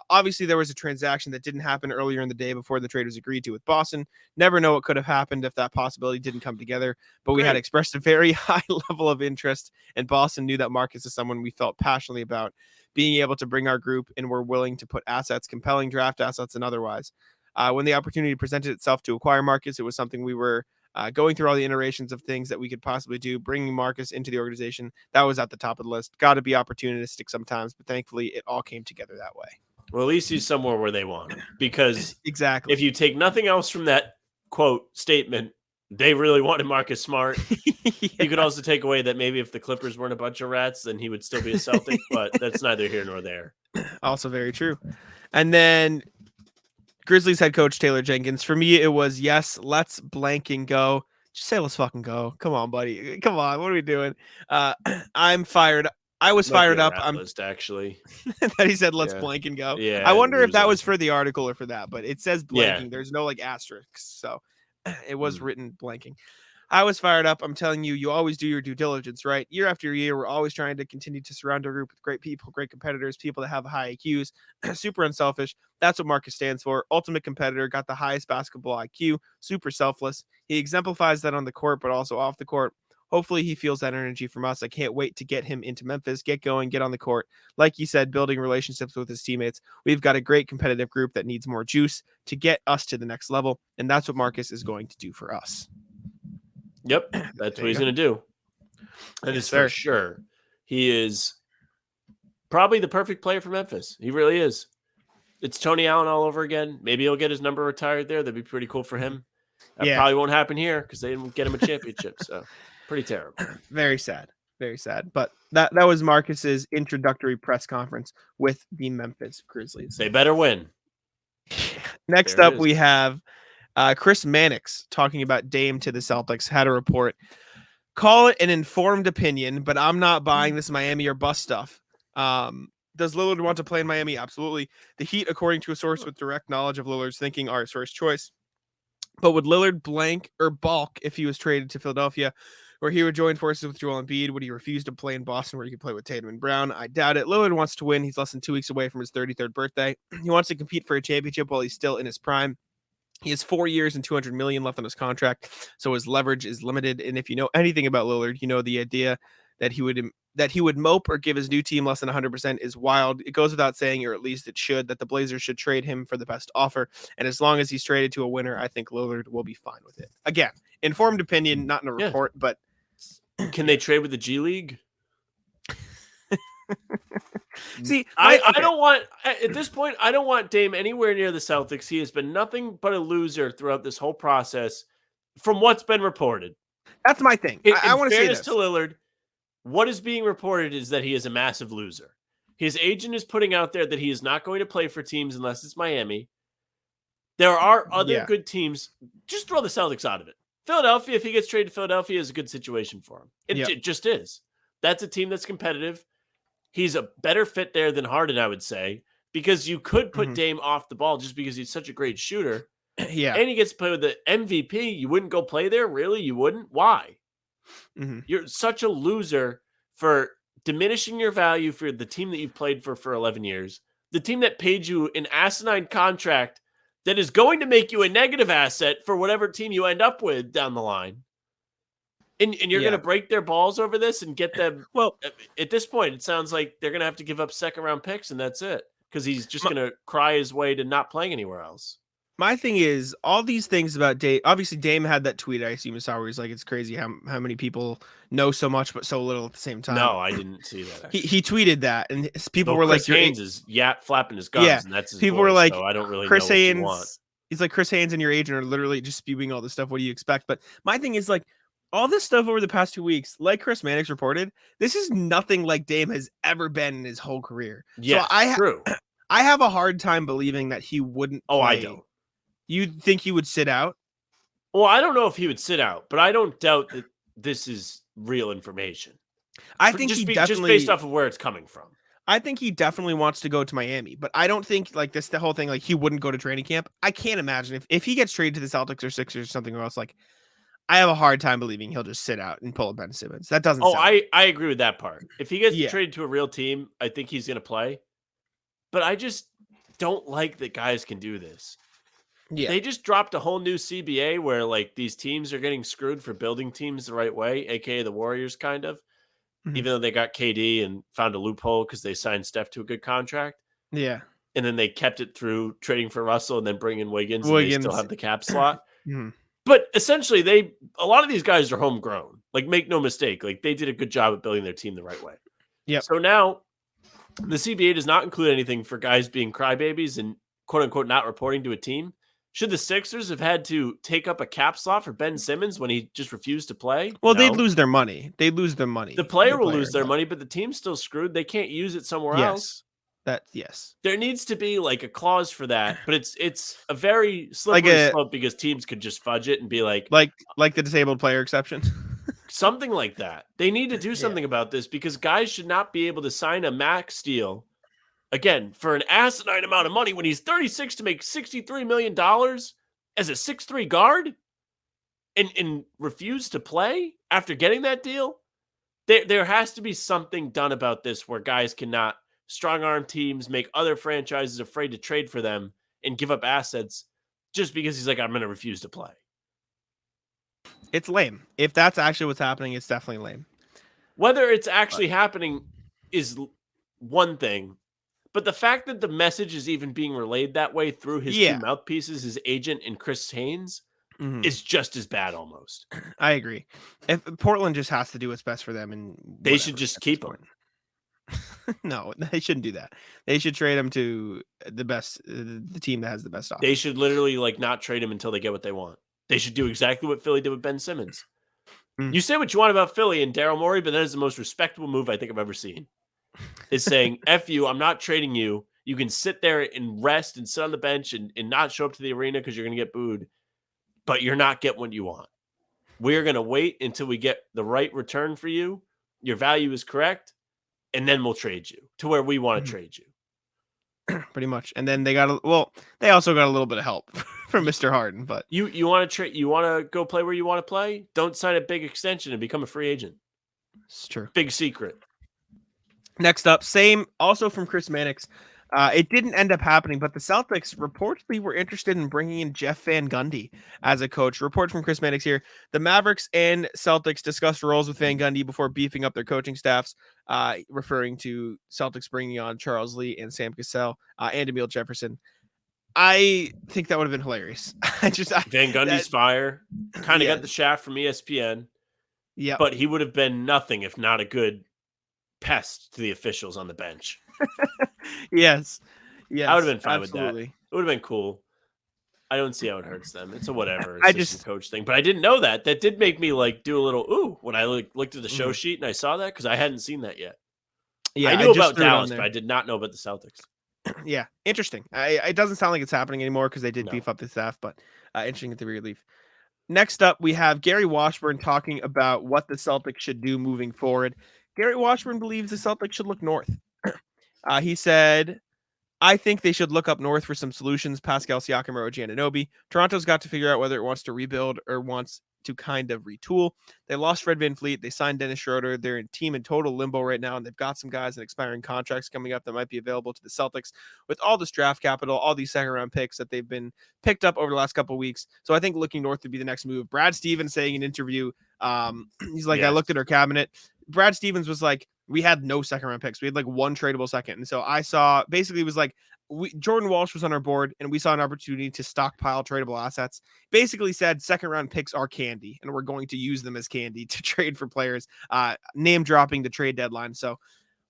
[SPEAKER 3] Obviously, there was a transaction that didn't happen earlier in the day before the trade was agreed to with Boston. Never know what could have happened if that possibility didn't come together. But we had expressed a very high level of interest, and Boston knew that Marcus is someone we felt passionately about being able to bring our group, and we're willing to put assets, compelling draft assets and otherwise. When the opportunity presented itself to acquire Marcus, it was something we were going through all the iterations of things that we could possibly do. Bringing Marcus into the organization, that was at the top of the list. Got to be opportunistic sometimes, but thankfully it all came together that way.
[SPEAKER 4] Well, at least he's somewhere where they want him, because
[SPEAKER 3] exactly,
[SPEAKER 4] if you take nothing else from that quote statement, they really wanted Marcus Smart. You could also take away that maybe if the Clippers weren't a bunch of rats, then he would still be a Celtic, but that's neither here nor there.
[SPEAKER 3] Also very true. And then Grizzlies head coach Taylor Jenkins. For me, it was, yes, let's blanking go. Just say let's fucking go. Come on, buddy. Come on. What are we doing? I'm fired. I was fired up. I'm
[SPEAKER 4] list, actually.
[SPEAKER 3] that he said let's blank and go.
[SPEAKER 4] Yeah.
[SPEAKER 3] I wonder if that was for the article or for that, but it says blanking.
[SPEAKER 4] Yeah.
[SPEAKER 3] There's no like asterisks, so it was written blanking. I was fired up. I'm telling you, you always do your due diligence, right? Year after year, we're always trying to continue to surround our group with great people, great competitors, people that have high IQs, super unselfish. That's what Marcus stands for. Ultimate competitor, got the highest basketball IQ, super selfless. He exemplifies that on the court, but also off the court. Hopefully he feels that energy from us. I can't wait to get him into Memphis, get going, get on the court. Like you said, building relationships with his teammates. We've got a great competitive group that needs more juice to get us to the next level. And that's what Marcus is going to do for us.
[SPEAKER 4] Yep. That's what he's going to do. That is for sure. He is probably the perfect player for Memphis. He really is. It's Tony Allen all over again. Maybe he'll get his number retired there. That'd be pretty cool for him. That probably won't happen here because they didn't get him a championship. So pretty terrible. Very sad.
[SPEAKER 3] Very sad. But that was Marcus's introductory press conference with the Memphis Grizzlies.
[SPEAKER 4] They better win.
[SPEAKER 3] Next up, we have Chris Mannix talking about Dame to the Celtics. Had a report. Call it an informed opinion, but I'm not buying this Miami or bust stuff. Does Lillard want to play in Miami? Absolutely. The Heat, according to a source with direct knowledge of Lillard's thinking, are his first choice. But would Lillard blank or balk if he was traded to Philadelphia, where he would join forces with Joel Embiid? Would he refuse to play in Boston, where he could play with Tatum and Brown? I doubt it. Lillard wants to win. He's less than 2 weeks away from his 33rd birthday. He wants to compete for a championship while he's still in his prime. He has 4 years and $200 million left on his contract, so his leverage is limited. And if you know anything about Lillard, you know the idea that he would mope or give his new team less than 100% is wild. It goes without saying, or at least it should, that the Blazers should trade him for the best offer. And as long as he's traded to a winner, I think Lillard will be fine with it. Again, informed opinion, not in a report, but
[SPEAKER 4] Can they trade with the G League?
[SPEAKER 3] See,
[SPEAKER 4] I don't want, at this point, I don't want Dame anywhere near the Celtics. He has been nothing but a loser throughout this whole process from what's been reported.
[SPEAKER 3] That's my thing. I want to say this.
[SPEAKER 4] To Lillard, what is being reported is that he is a massive loser. His agent is putting out there that he is not going to play for teams unless it's Miami. There are other good teams. Just throw the Celtics out of it. Philadelphia, if he gets traded to Philadelphia, is a good situation for him. It just is. That's a team that's competitive. He's a better fit there than Harden, I would say, because you could put Dame off the ball just because he's such a great shooter.
[SPEAKER 3] Yeah.
[SPEAKER 4] And he gets to play with the MVP. You wouldn't go play there? Really? You wouldn't? Why? You're such a loser for diminishing your value for the team that you've played for 11 years, the team that paid you an asinine contract that is going to make you a negative asset for whatever team you end up with down the line. And you're going to break their balls over this and get them. Well, at this point, it sounds like they're going to have to give up second-round picks, and that's it, because he's just going to cry his way to not playing anywhere else.
[SPEAKER 3] My thing is, all these things about Dame. Obviously, Dame had that tweet I assume you saw where he's like, it's crazy how many people know so much but so little at the same time.
[SPEAKER 4] No, I didn't see that.
[SPEAKER 3] He tweeted that, and people were
[SPEAKER 4] Chris
[SPEAKER 3] like,
[SPEAKER 4] Haynes is flapping his gums, and that's his
[SPEAKER 3] people
[SPEAKER 4] voice,
[SPEAKER 3] were like,
[SPEAKER 4] so I don't really
[SPEAKER 3] Chris
[SPEAKER 4] know what
[SPEAKER 3] Haynes,
[SPEAKER 4] you want.
[SPEAKER 3] He's like, Chris Haynes and your agent are literally just spewing all this stuff. What do you expect? But my thing is, like, all this stuff over the past 2 weeks, like Chris Mannix reported, this is nothing like Dame has ever been in his whole career.
[SPEAKER 4] Yeah,
[SPEAKER 3] so
[SPEAKER 4] true.
[SPEAKER 3] I have a hard time believing that he wouldn't play.
[SPEAKER 4] Oh, I don't.
[SPEAKER 3] You think he would sit out?
[SPEAKER 4] Well, I don't know if he would sit out, but I don't doubt that this is real information.
[SPEAKER 3] I think he definitely,
[SPEAKER 4] just based off of where it's coming from.
[SPEAKER 3] I think he definitely wants to go to Miami, but I don't think like this, the whole thing, like he wouldn't go to training camp. I can't imagine if he gets traded to the Celtics or Sixers or something else, like I have a hard time believing he'll just sit out and pull a Ben Simmons. That doesn't
[SPEAKER 4] I agree with that part. If he gets traded to a real team, I think he's going to play. But I just don't like that guys can do this. Yeah. They just dropped a whole new CBA where like these teams are getting screwed for building teams the right way, aka the Warriors kind of, even though they got KD and found a loophole because they signed Steph to a good contract.
[SPEAKER 3] Yeah.
[SPEAKER 4] And then they kept it through trading for Russell and then bringing Wiggins. And they still have the cap slot. But essentially, a lot of these guys are homegrown. Like, make no mistake. Like, they did a good job at building their team the right way.
[SPEAKER 3] Yeah.
[SPEAKER 4] So now the CBA does not include anything for guys being crybabies and quote unquote not reporting to a team. Should the Sixers have had to take up a cap slot for Ben Simmons when he just refused to play?
[SPEAKER 3] Well, they'd lose their money. They'd lose their money.
[SPEAKER 4] The player will lose their money, but the team's still screwed. They can't use it somewhere else.
[SPEAKER 3] Yes.
[SPEAKER 4] There needs to be like a clause for that, but it's a very slippery slope because teams could just fudge it and be like
[SPEAKER 3] the disabled player exception.
[SPEAKER 4] Something like that. They need to do something about this because guys should not be able to sign a max deal again for an asinine amount of money when he's 36 to make $63 million as a 6'3" guard and refuse to play after getting that deal. There has to be something done about this where guys cannot strong arm teams, make other franchises afraid to trade for them and give up assets just because he's like, I'm going to refuse to play.
[SPEAKER 3] It's lame. If that's actually what's happening, it's definitely lame.
[SPEAKER 4] Whether it's actually happening is one thing, but the fact that the message is even being relayed that way through his two mouthpieces, his agent and Chris Haynes, is just as bad almost.
[SPEAKER 3] I agree. If Portland just has to do what's best for them, and
[SPEAKER 4] they should just keep him.
[SPEAKER 3] No, they shouldn't do that. They should trade him to the team that has the best offense.
[SPEAKER 4] They should literally like not trade him until they get what they want. They should do exactly what Philly did with Ben Simmons. You say what you want about Philly and Daryl Morey, but that is the most respectable move I think I've ever seen. Is saying, F you, I'm not trading you. You can sit there and rest and sit on the bench and not show up to the arena because you're going to get booed, but you're not getting what you want. We're going to wait until we get the right return for you. Your value is correct. And then we'll trade you to where we want to trade you.
[SPEAKER 3] Pretty much. And then they also got a little bit of help from Mr. Harden, but
[SPEAKER 4] you want to trade, you want to go play where you want to play. Don't sign a big extension and become a free agent.
[SPEAKER 3] It's true.
[SPEAKER 4] Big secret.
[SPEAKER 3] Next up, same also from Chris Mannix. It didn't end up happening, but the Celtics reportedly were interested in bringing in Jeff Van Gundy as a coach. Report from Chris Mannix here. The Mavericks and Celtics discussed roles with Van Gundy before beefing up their coaching staffs, referring to Celtics bringing on Charles Lee and Sam Cassell and Emile Jefferson. I think that would have been hilarious.
[SPEAKER 4] Van Gundy's fire. Kind of got the shaft from ESPN.
[SPEAKER 3] Yeah.
[SPEAKER 4] But he would have been nothing if not a good pest to the officials on the bench.
[SPEAKER 3] Yes. Yes.
[SPEAKER 4] I would have been fine
[SPEAKER 3] absolutely.
[SPEAKER 4] with that. It would have been cool. I don't see how it hurts them. It's a whatever
[SPEAKER 3] I
[SPEAKER 4] assistant
[SPEAKER 3] just
[SPEAKER 4] coach thing, but I didn't know that. That did make me like do a little ooh when I looked at the show sheet and I saw that because I hadn't seen that yet.
[SPEAKER 3] Yeah,
[SPEAKER 4] I knew
[SPEAKER 3] just
[SPEAKER 4] about
[SPEAKER 3] threw it on
[SPEAKER 4] Dallas,
[SPEAKER 3] there.
[SPEAKER 4] but I did not know about the Celtics.
[SPEAKER 3] Yeah, interesting. It doesn't sound like it's happening anymore because they did
[SPEAKER 4] No.
[SPEAKER 3] beef up the staff, but interesting at the very least. Next up, we have Gary Washburn talking about what the Celtics should do moving forward. Gary Washburn believes the Celtics should look north. He said, I think they should look up north for some solutions. Pascal Siakam or OG Anunoby. Toronto's got to figure out whether it wants to rebuild or wants to kind of retool. They lost Fred VanVleet. They signed Dennis Schroeder. They're in team in total limbo right now, and they've got some guys in expiring contracts coming up that might be available to the Celtics with all this draft capital, all these second-round picks that they've been picked up over the last couple of weeks. So I think looking north would be the next move. Brad Stevens saying in an interview, he's like, I looked at our cabinet. Brad Stevens was like, we had no second-round picks. We had like one tradable second. And so I saw, basically it was like, Jordan Walsh was on our board, and we saw an opportunity to stockpile tradable assets. Basically said second round picks are candy, and we're going to use them as candy to trade for players. Name dropping the trade deadline. So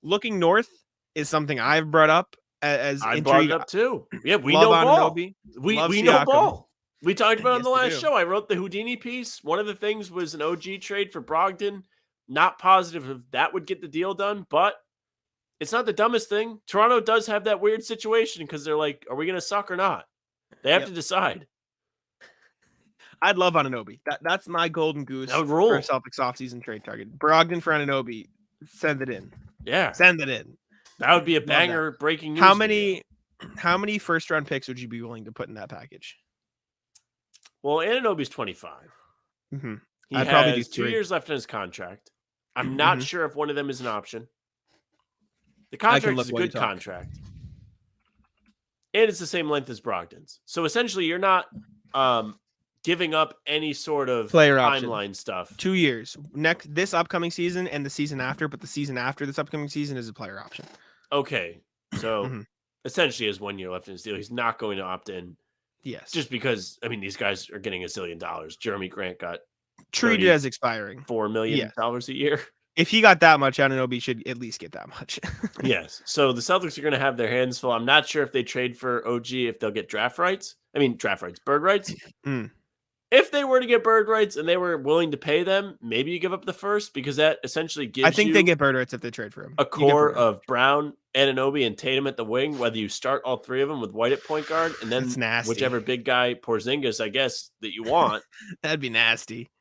[SPEAKER 3] looking north is something I've brought up as
[SPEAKER 4] I brought it up too. Yeah, we know ball. We know ball. We talked about it on the last show. I wrote the Houdini piece. One of the things was an OG trade for Brogdon. Not positive if that would get the deal done, but it's not the dumbest thing. Toronto does have that weird situation because they're like, are we going to suck or not? They have to decide.
[SPEAKER 3] I'd love Anunoby. That's my golden goose for Celtics offseason trade target. Brogdon for Anunoby. Send it in.
[SPEAKER 4] Yeah.
[SPEAKER 3] Send it in.
[SPEAKER 4] That would be a banger breaking news.
[SPEAKER 3] How many first round picks would you be willing to put in that package?
[SPEAKER 4] Well, Anunoby's 25.
[SPEAKER 3] Mm-hmm.
[SPEAKER 4] He has 2 years left in his contract. I'm not sure if one of them is an option. The contract is a good contract. And it's the same length as Brogdon's. So essentially, you're not giving up any sort of
[SPEAKER 3] player
[SPEAKER 4] timeline stuff.
[SPEAKER 3] 2 years. This upcoming season and the season after, but the season after this upcoming season is a player option.
[SPEAKER 4] Okay. So essentially, he has 1 year left in his deal. He's not going to opt in.
[SPEAKER 3] Yes.
[SPEAKER 4] Just because, I mean, these guys are getting $1 zillion. Jeremy Grant got
[SPEAKER 3] treated as expiring
[SPEAKER 4] $4 million a year.
[SPEAKER 3] If he got that much, Anunoby should at least get that much.
[SPEAKER 4] Yes. So the Celtics are going to have their hands full. I'm not sure if they trade for OG, if they'll get bird rights. If they were to get bird rights and they were willing to pay them, maybe you give up the first because that essentially gives
[SPEAKER 3] I think they get bird rights if they trade for him.
[SPEAKER 4] A core of Brown, Anunoby, and Tatum at the wing, whether you start all three of them with White at point guard and then whichever big guy, Porzingis, I guess, that you want.
[SPEAKER 3] That'd be nasty.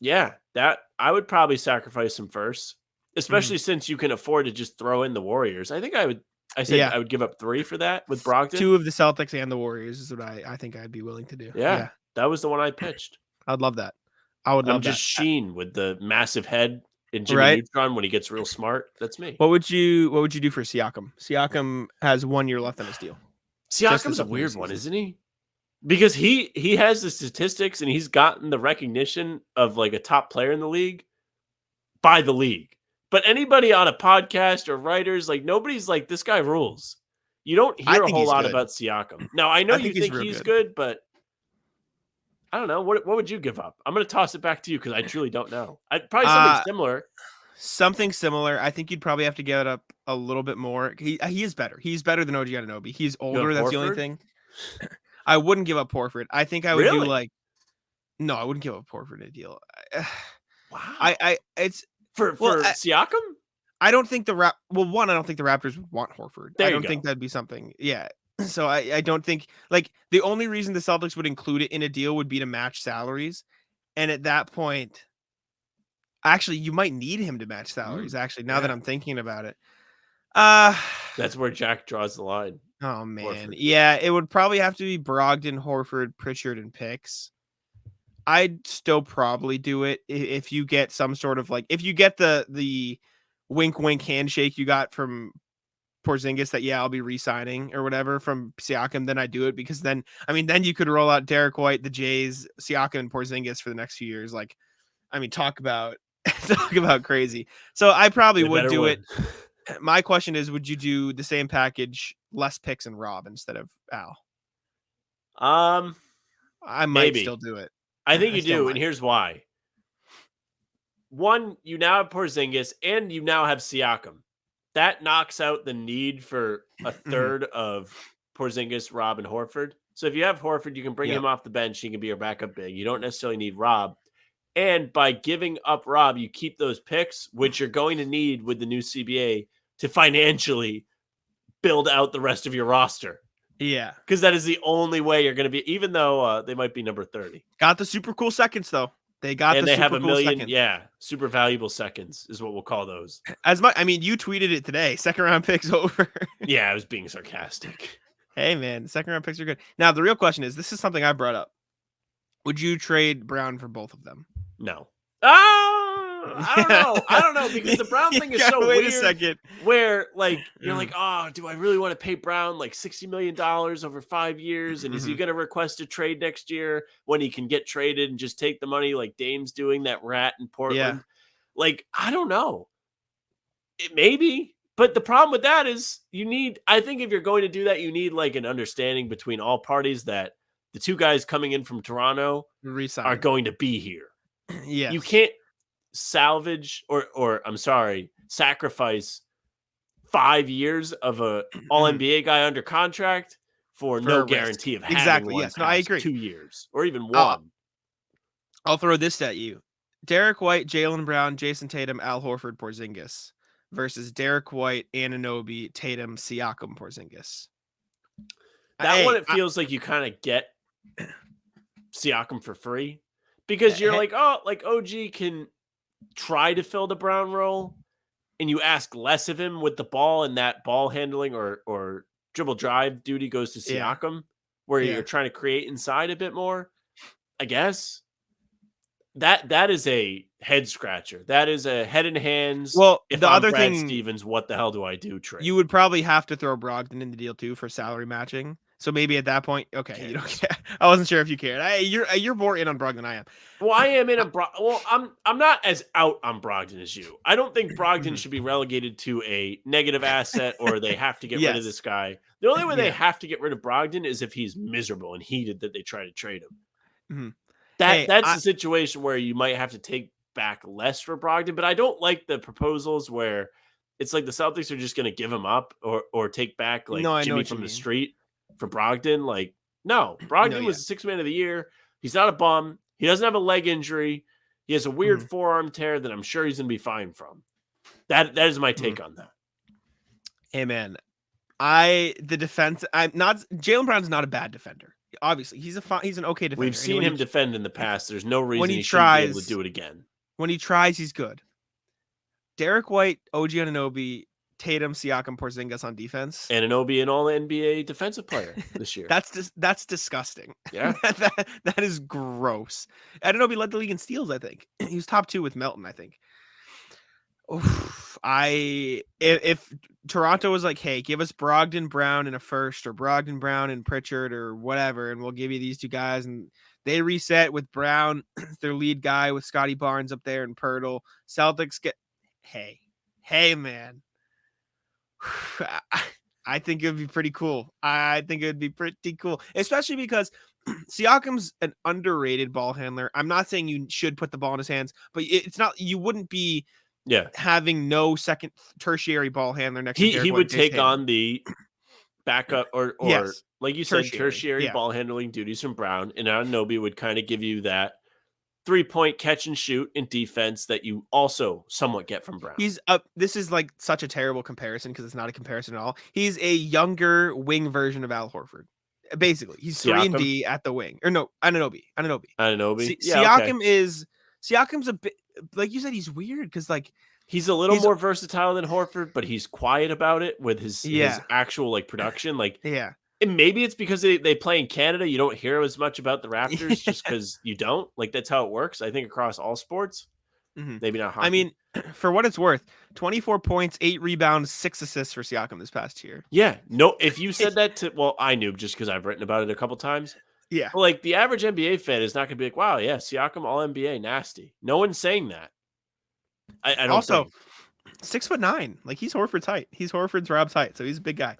[SPEAKER 4] Yeah, that I would probably sacrifice some first, especially since you can afford to just throw in the Warriors. I think I would. I would give up 3 for that with Brogdon. 2
[SPEAKER 3] of the Celtics and the Warriors is what I think I'd be willing to do.
[SPEAKER 4] Yeah, that was the one I pitched.
[SPEAKER 3] I'd love that. I'm
[SPEAKER 4] just Sheen with the massive head in Jimmy Neutron when he gets real smart. That's me.
[SPEAKER 3] What would you do for Siakam? Siakam has 1 year left on his deal.
[SPEAKER 4] Siakam's a weird one, isn't he? Because he has the statistics and he's gotten the recognition of like a top player in the league by the league. But anybody on a podcast or writers, like nobody's like, this guy rules. You don't hear a whole lot about Siakam. Now, I know you think he's good, but I don't know. What would you give up? I'm going to toss it back to you because I truly don't know. Probably something similar.
[SPEAKER 3] Something similar. I think you'd probably have to get up a little bit more. He is better. He's better than OG Anunoby. He's older. That's the only thing. I wouldn't give up Horford. I think I would do no, I wouldn't give up Horford a deal.
[SPEAKER 4] Wow.
[SPEAKER 3] It's
[SPEAKER 4] for Siakam.
[SPEAKER 3] I don't think I don't think the Raptors would want Horford. I don't think that'd be something. Yeah. So I don't think the only reason the Celtics would include it in a deal would be to match salaries. And at that point, actually, you might need him to match salaries. Actually, now that I'm thinking about it.
[SPEAKER 4] That's where Jack draws the line.
[SPEAKER 3] Oh man.
[SPEAKER 4] Horford.
[SPEAKER 3] Yeah, it would probably have to be Brogdon, Horford, Pritchard, and picks. I'd still probably do it if you get some sort of if you get the wink wink handshake you got from Porzingis that I'll be re-signing or whatever from Siakam, then I do it because then you could roll out Derek White, the Jays, Siakam, and Porzingis for the next few years. Talk about crazy. So I probably would do it. My question is, would you do the same package, less picks and Rob instead of Al? I might still do it.
[SPEAKER 4] I think you do, and here's why. one, you now have Porzingis and you now have Siakam. That knocks out the need for a third of Porzingis, Rob, and Horford. So if you have Horford, you can bring him off the bench. He can be your backup big. You don't necessarily need Rob. And by giving up Rob, you keep those picks, which you're going to need with the new CBA to financially build out the rest of your roster.
[SPEAKER 3] Yeah.
[SPEAKER 4] Because that is the only way you're going to be, even though they might be number 30.
[SPEAKER 3] Got the super cool seconds, though. They
[SPEAKER 4] have a million,
[SPEAKER 3] seconds.
[SPEAKER 4] super valuable seconds is what we'll call those.
[SPEAKER 3] You tweeted it today. Second round picks over.
[SPEAKER 4] Yeah, I was being sarcastic.
[SPEAKER 3] Hey, man, second round picks are good. Now, the real question is, this is something I brought up. Would you trade Brown for both of them?
[SPEAKER 4] No. I don't know because the Brown thing is so weird. Wait a second. Where you're like, oh, do I really want to pay Brown like $60 million over 5 years? And is he going to request a trade next year when he can get traded and just take the money like Dame's doing, that rat in Portland? Yeah. I don't know. Maybe. But the problem with that is I think if you're going to do that, you need like an understanding between all parties that the two guys coming in from Toronto are going to be here.
[SPEAKER 3] Yeah.
[SPEAKER 4] You can't salvage sacrifice 5 years of a all NBA guy under contract for no guarantee of having one. Yes, no, I agree. 2 years or even one.
[SPEAKER 3] I'll throw this at you. Derek White, Jaylen Brown, Jason Tatum, Al Horford, Porzingis versus Derek White, Anunoby, Tatum, Siakam, Porzingis.
[SPEAKER 4] That one, it feels like you kind of get Siakam for free because you're OG can try to fill the Brown role and you ask less of him with the ball, and that ball handling or dribble drive duty goes to Siakam where you're trying to create inside a bit more. I guess that is a head scratcher. That is a head and hands.
[SPEAKER 3] Well,
[SPEAKER 4] if
[SPEAKER 3] the
[SPEAKER 4] I'm
[SPEAKER 3] other
[SPEAKER 4] Brad
[SPEAKER 3] thing,
[SPEAKER 4] Stevens, what the hell do I do? Trade.
[SPEAKER 3] You would probably have to throw Brogdon in the deal too for salary matching. So maybe at that point, okay, you don't care. I wasn't sure if you cared. You're more in on Brogdon than I am.
[SPEAKER 4] Well, I am in on Brogdon. Well, I'm not as out on Brogdon as you. I don't think Brogdon should be relegated to a negative asset or they have to get rid of this guy. The only way they have to get rid of Brogdon is if he's miserable and heated that they try to trade him. That's the situation where you might have to take back less for Brogdon, but I don't like the proposals where it's like the Celtics are just going to give him up or take back Jimmy from the street for Brogdon. No, Brogdon was the sixth man of the year. He's not a bum. He doesn't have a leg injury. He has a weird forearm tear that I'm sure he's going to be fine from. That is my take on that.
[SPEAKER 3] Hey man, Jaylen Brown's not a bad defender. Obviously, he's an okay defender.
[SPEAKER 4] We've seen him defend in the past. There's no reason he shouldn't be able to do it again.
[SPEAKER 3] When he tries, he's good. Derek White, OG Anunoby, Tatum, Siakam, Porzingis on defense.
[SPEAKER 4] Anunoby, an all-NBA defensive player this year.
[SPEAKER 3] That's disgusting.
[SPEAKER 4] Yeah.
[SPEAKER 3] that is gross. Anunoby led the league in steals, I think. He was top 2 with Melton, I think. If Toronto was like, hey, give us Brogdon, Brown in a first, or Brogdon, Brown and Pritchard or whatever, and we'll give you these two guys, and they reset with Brown, their lead guy, with Scotty Barnes up there and Pirtle. Celtics get, hey man, I think it would be pretty cool. Especially because Siakam's an underrated ball handler. I'm not saying you should put the ball in his hands, but it's not, you wouldn't be having no second tertiary ball handler next to Derek
[SPEAKER 4] he
[SPEAKER 3] White,
[SPEAKER 4] would take on the backup or like you said, tertiary ball handling duties from Brown, and Anunoby would kind of give you that 3-point catch and shoot in defense that you also somewhat get from Brown.
[SPEAKER 3] This is like such a terrible comparison because it's not a comparison at all. He's a younger wing version of Al Horford. Basically, he's Siakam? 3-and-D at the wing. Or no, Anunoby. Siakam's a bit, like you said, he's weird because
[SPEAKER 4] he's a little more versatile than Horford, but he's quiet about it with his actual production. And maybe it's because they play in Canada. You don't hear as much about the Raptors just because you don't. That's how it works, I think, across all sports. Maybe not hockey.
[SPEAKER 3] I mean, for what it's worth, 24 points, 8 rebounds, 6 assists for Siakam this past year.
[SPEAKER 4] Yeah. No, if you said that I knew just because I've written about it a couple times.
[SPEAKER 3] Yeah.
[SPEAKER 4] But the average NBA fan is not going to be like, wow, yeah, Siakam all NBA, nasty. No one's saying that. I don't
[SPEAKER 3] also, 6'9". He's Horford's height. He's Horford's Rob's height. So he's a big guy.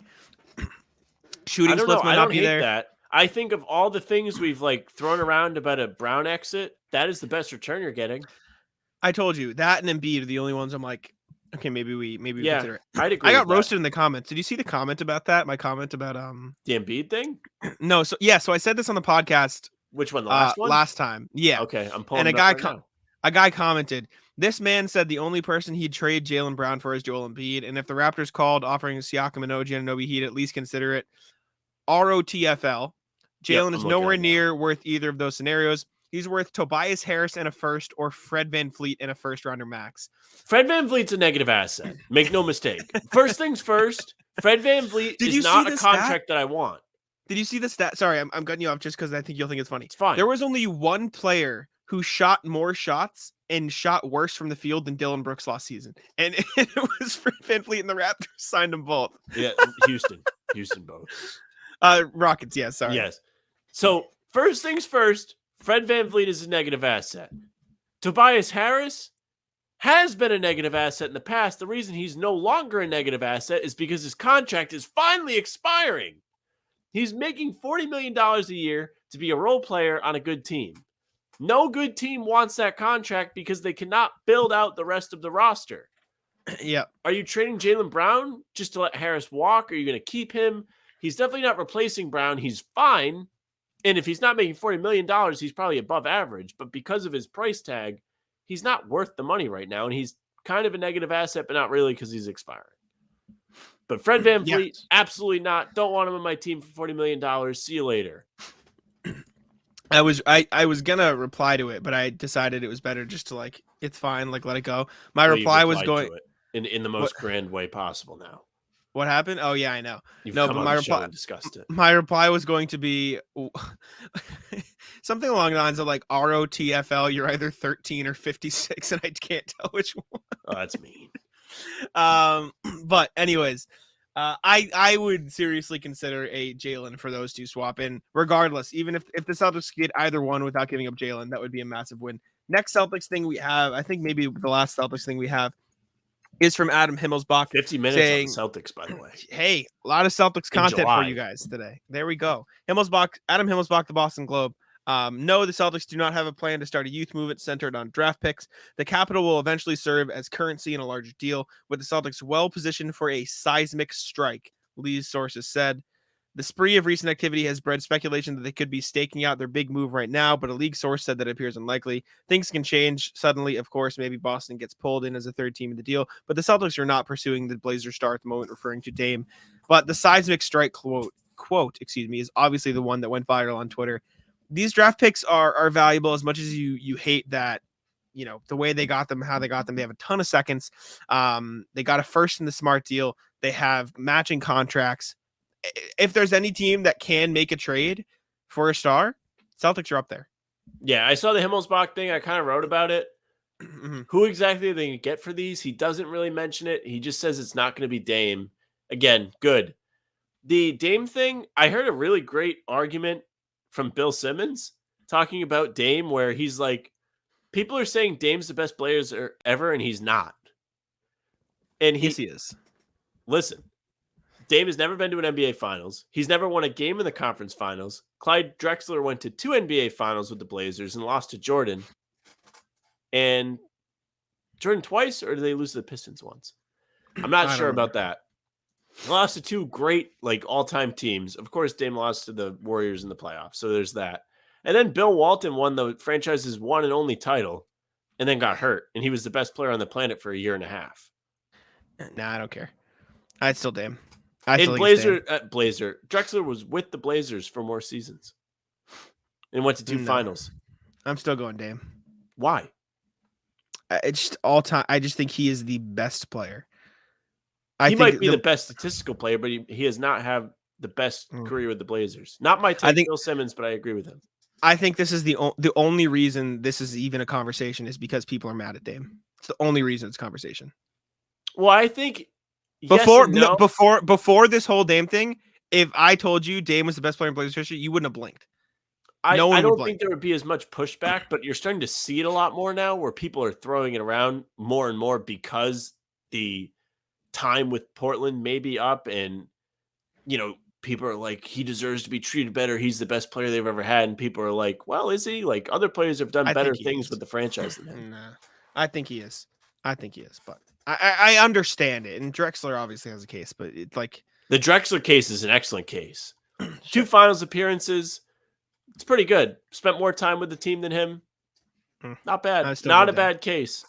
[SPEAKER 3] Shooting splits might not be there.
[SPEAKER 4] That. I think of all the things we've thrown around about a Brown exit, that is the best return you're getting.
[SPEAKER 3] I told you that and Embiid are the only ones I'm like, okay, maybe we consider it.
[SPEAKER 4] I'd agree.
[SPEAKER 3] I got roasted in the comments. Did you see the comment about that? My comment about
[SPEAKER 4] the Embiid thing?
[SPEAKER 3] No, so I said this on the podcast.
[SPEAKER 4] Which one? The last one?
[SPEAKER 3] Last time. Yeah.
[SPEAKER 4] Okay, I'm pulling.
[SPEAKER 3] And a guy commented, this man said the only person he'd trade Jaylen Brown for is Joel Embiid, and if the Raptors called offering Siakam and OG Anunoby, he'd at least consider it. ROTFL. Jaylen is nowhere near worth either of those scenarios. He's worth Tobias Harris and a first, or Fred VanVleet and a first rounder max.
[SPEAKER 4] Fred VanVleet's a negative asset. Make no mistake. First things first, Fred VanVleet is not a contract that I want.
[SPEAKER 3] Did you see the stat? Sorry, I'm cutting you off just because I think you'll think it's funny.
[SPEAKER 4] It's fine.
[SPEAKER 3] There was only one player who shot more shots and shot worse from the field than Dylan Brooks last season. And it was Fred VanVleet, and the Raptors signed them both.
[SPEAKER 4] Yeah, Houston both.
[SPEAKER 3] Rockets, yes, sorry.
[SPEAKER 4] Yes. So, first things first, Fred VanVleet is a negative asset. Tobias Harris has been a negative asset in the past. The reason he's no longer a negative asset is because his contract is finally expiring. He's making $40 million a year to be a role player on a good team. No good team wants that contract because they cannot build out the rest of the roster.
[SPEAKER 3] Yeah.
[SPEAKER 4] Are you trading Jaylen Brown just to let Harris walk? Are you going to keep him? He's definitely not replacing Brown. He's fine. And if he's not making $40 million, he's probably above average. But because of his price tag, he's not worth the money right now. And he's kind of a negative asset, but not really because he's expiring. But Fred VanVleet, absolutely not. Don't want him on my team for $40 million. See you later.
[SPEAKER 3] I was gonna reply to it, but I decided it was better just to it's fine, let it go. My reply was going
[SPEAKER 4] in the most grand way possible now.
[SPEAKER 3] What happened? Oh yeah, I know.
[SPEAKER 4] But my reply discussed it.
[SPEAKER 3] My reply was going to be something along the lines of ROTFL, you're either 13 or 56, and I can't tell which one.
[SPEAKER 4] Oh, that's mean.
[SPEAKER 3] But anyways, I would seriously consider a Jaylen for those two swap in, regardless. Even if the Celtics get either one without giving up Jaylen, that would be a massive win. Next Celtics thing we have, I think maybe the last Celtics thing we have, is from Adam Himmelsbach. 50
[SPEAKER 4] minutes saying, on the Celtics, by the way.
[SPEAKER 3] Hey, a lot of Celtics content for you guys today. There we go. Adam Himmelsbach, the Boston Globe. No, the Celtics do not have a plan to start a youth movement centered on draft picks. The capital will eventually serve as currency in a larger deal, with the Celtics well positioned for a seismic strike, Lee's sources said. The spree of recent activity has bred speculation that they could be staking out their big move right now, but a league source said that it appears unlikely. Things can change suddenly. Of course, maybe Boston gets pulled in as a third team in the deal, but the Celtics are not pursuing the Blazers star at the moment, referring to Dame. But the seismic strike quote, is obviously the one that went viral on Twitter. These draft picks are valuable as much as you hate that, the way they got them, how they got them. They have a ton of seconds. They got a first in the Smart deal. They have matching contracts. If there's any team that can make a trade for a star, Celtics are up there.
[SPEAKER 4] Yeah, I saw the Himmelsbach thing. I kind of wrote about it. Who exactly are they going to get for these? He doesn't really mention it. He just says it's not going to be Dame. Again, good. The Dame thing, I heard a really great argument from Bill Simmons talking about Dame, where he's like, people are saying Dame's the best players ever, and he's not. And
[SPEAKER 3] yes, he is.
[SPEAKER 4] Listen, Dame has never been to an NBA Finals. He's never won a game in the conference finals. Clyde Drexler went to 2 NBA Finals with the Blazers and lost to Jordan. And Jordan twice, or did they lose to the Pistons once? I'm not sure about that. Lost to 2 great, all-time teams. Of course, Dame lost to the Warriors in the playoffs, so there's that. And then Bill Walton won the franchise's one and only title and then got hurt, and he was the best player on the planet for a year and a half.
[SPEAKER 3] Nah, I don't care. I'd still Dame.
[SPEAKER 4] Blazer, Drexler was with the Blazers for more seasons and went to 2 finals.
[SPEAKER 3] I'm still going Dame.
[SPEAKER 4] Why?
[SPEAKER 3] It's just all time. I just think he is the best player.
[SPEAKER 4] He might be the best statistical player, but he has not had the best career with the Blazers. Not my type, Bill Simmons, but I agree with him.
[SPEAKER 3] I think this is the only reason this is even a conversation is because people are mad at Dame. It's the only reason it's a conversation.
[SPEAKER 4] Well, I think
[SPEAKER 3] before this whole Dame thing, if I told you Dame was the best player in Blazers history, you wouldn't have blinked.
[SPEAKER 4] I don't think there would be as much pushback, but you're starting to see it a lot more now where people are throwing it around more and more because the time with Portland may be up and, people are like, he deserves to be treated better. He's the best player they've ever had. And people are like, well, is he? Other players have done better things with the franchise than him.
[SPEAKER 3] I think he is. But I understand it. And Drexler obviously has a case, but it's like
[SPEAKER 4] the Drexler case is an excellent case. 2 finals appearances. It's pretty good. Spent more time with the team than him. Not bad. Not a bad case.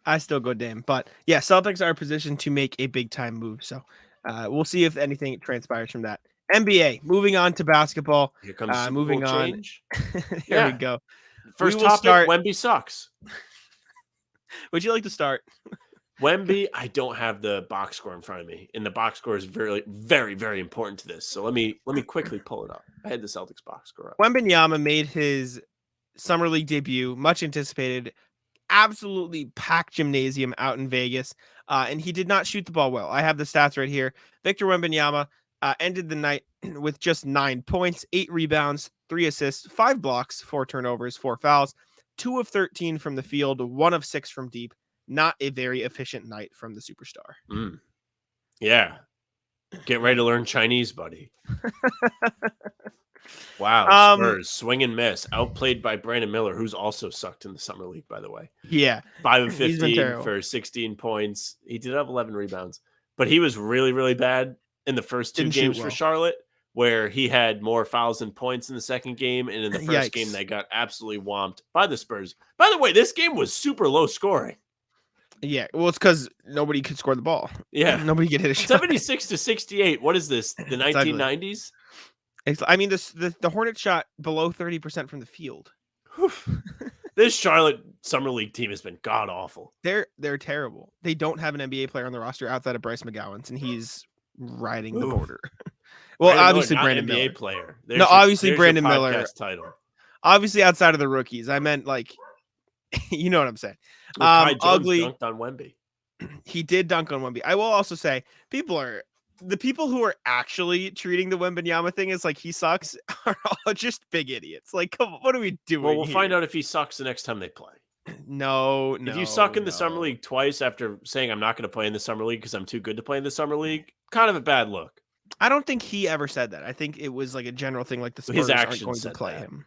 [SPEAKER 3] I still go Dame. But yeah, Celtics are in position to make a big time move. So we'll see if anything transpires from that. NBA, moving on to basketball.
[SPEAKER 4] Here comes
[SPEAKER 3] moving on.
[SPEAKER 4] Change.
[SPEAKER 3] Here we go.
[SPEAKER 4] First topic, Wemby sucks.
[SPEAKER 3] Would you like to start?
[SPEAKER 4] Wemby, I don't have the box score in front of me, and the box score is very, very, very important to this. So let me quickly pull it up. I had the Celtics box score up.
[SPEAKER 3] Wembanyama made his summer league debut, much anticipated, absolutely packed gymnasium out in Vegas, and he did not shoot the ball well. I have the stats right here. Victor Wembanyama ended the night with just 9 points, 8 rebounds, 3 assists, 5 blocks, 4 turnovers, 4 fouls, 2 of 13 from the field, 1 of 6 from deep. Not a very efficient night from the superstar.
[SPEAKER 4] Yeah. Get ready to learn Chinese, buddy. Wow. Spurs, swing and miss. Outplayed by Brandon Miller, who's also sucked in the summer league, by the way.
[SPEAKER 3] Yeah.
[SPEAKER 4] 5 of 15 for 16 points. He did have 11 rebounds, but he was really, really bad in the first 2 games for Charlotte, where he had more fouls and points in the second game. And in the first game, they got absolutely whomped by the Spurs. By the way, this game was super low scoring.
[SPEAKER 3] Yeah, well, it's because nobody could score the ball.
[SPEAKER 4] Yeah.
[SPEAKER 3] Nobody could hit a shot.
[SPEAKER 4] 76-68. What is this, the 1990s?
[SPEAKER 3] I mean, the Hornets shot below 30% from the field.
[SPEAKER 4] This Charlotte Summer League team has been god-awful.
[SPEAKER 3] They're terrible. They don't have an NBA player on the roster outside of Bryce McGowan, and he's riding the border. Well, obviously Brandon
[SPEAKER 4] NBA
[SPEAKER 3] Miller.
[SPEAKER 4] Player.
[SPEAKER 3] Obviously Brandon Miller.
[SPEAKER 4] Title.
[SPEAKER 3] Obviously outside of the rookies. I meant like, you know what I'm saying.
[SPEAKER 4] Ugly dunked on Wemby.
[SPEAKER 3] He did dunk on Wemby. I will also say the people who are actually treating the Wembanyama thing as like he sucks are all just big idiots. Like, come on, what are we doing?
[SPEAKER 4] Well, we'll find out if he sucks the next time they play.
[SPEAKER 3] No.
[SPEAKER 4] If you suck in the summer league twice after saying I'm not going to play in the summer league because I'm too good to play in the summer league, kind of a bad look.
[SPEAKER 3] I don't think he ever said that. I think it was like a general thing, like the Spurs aren't going to play him.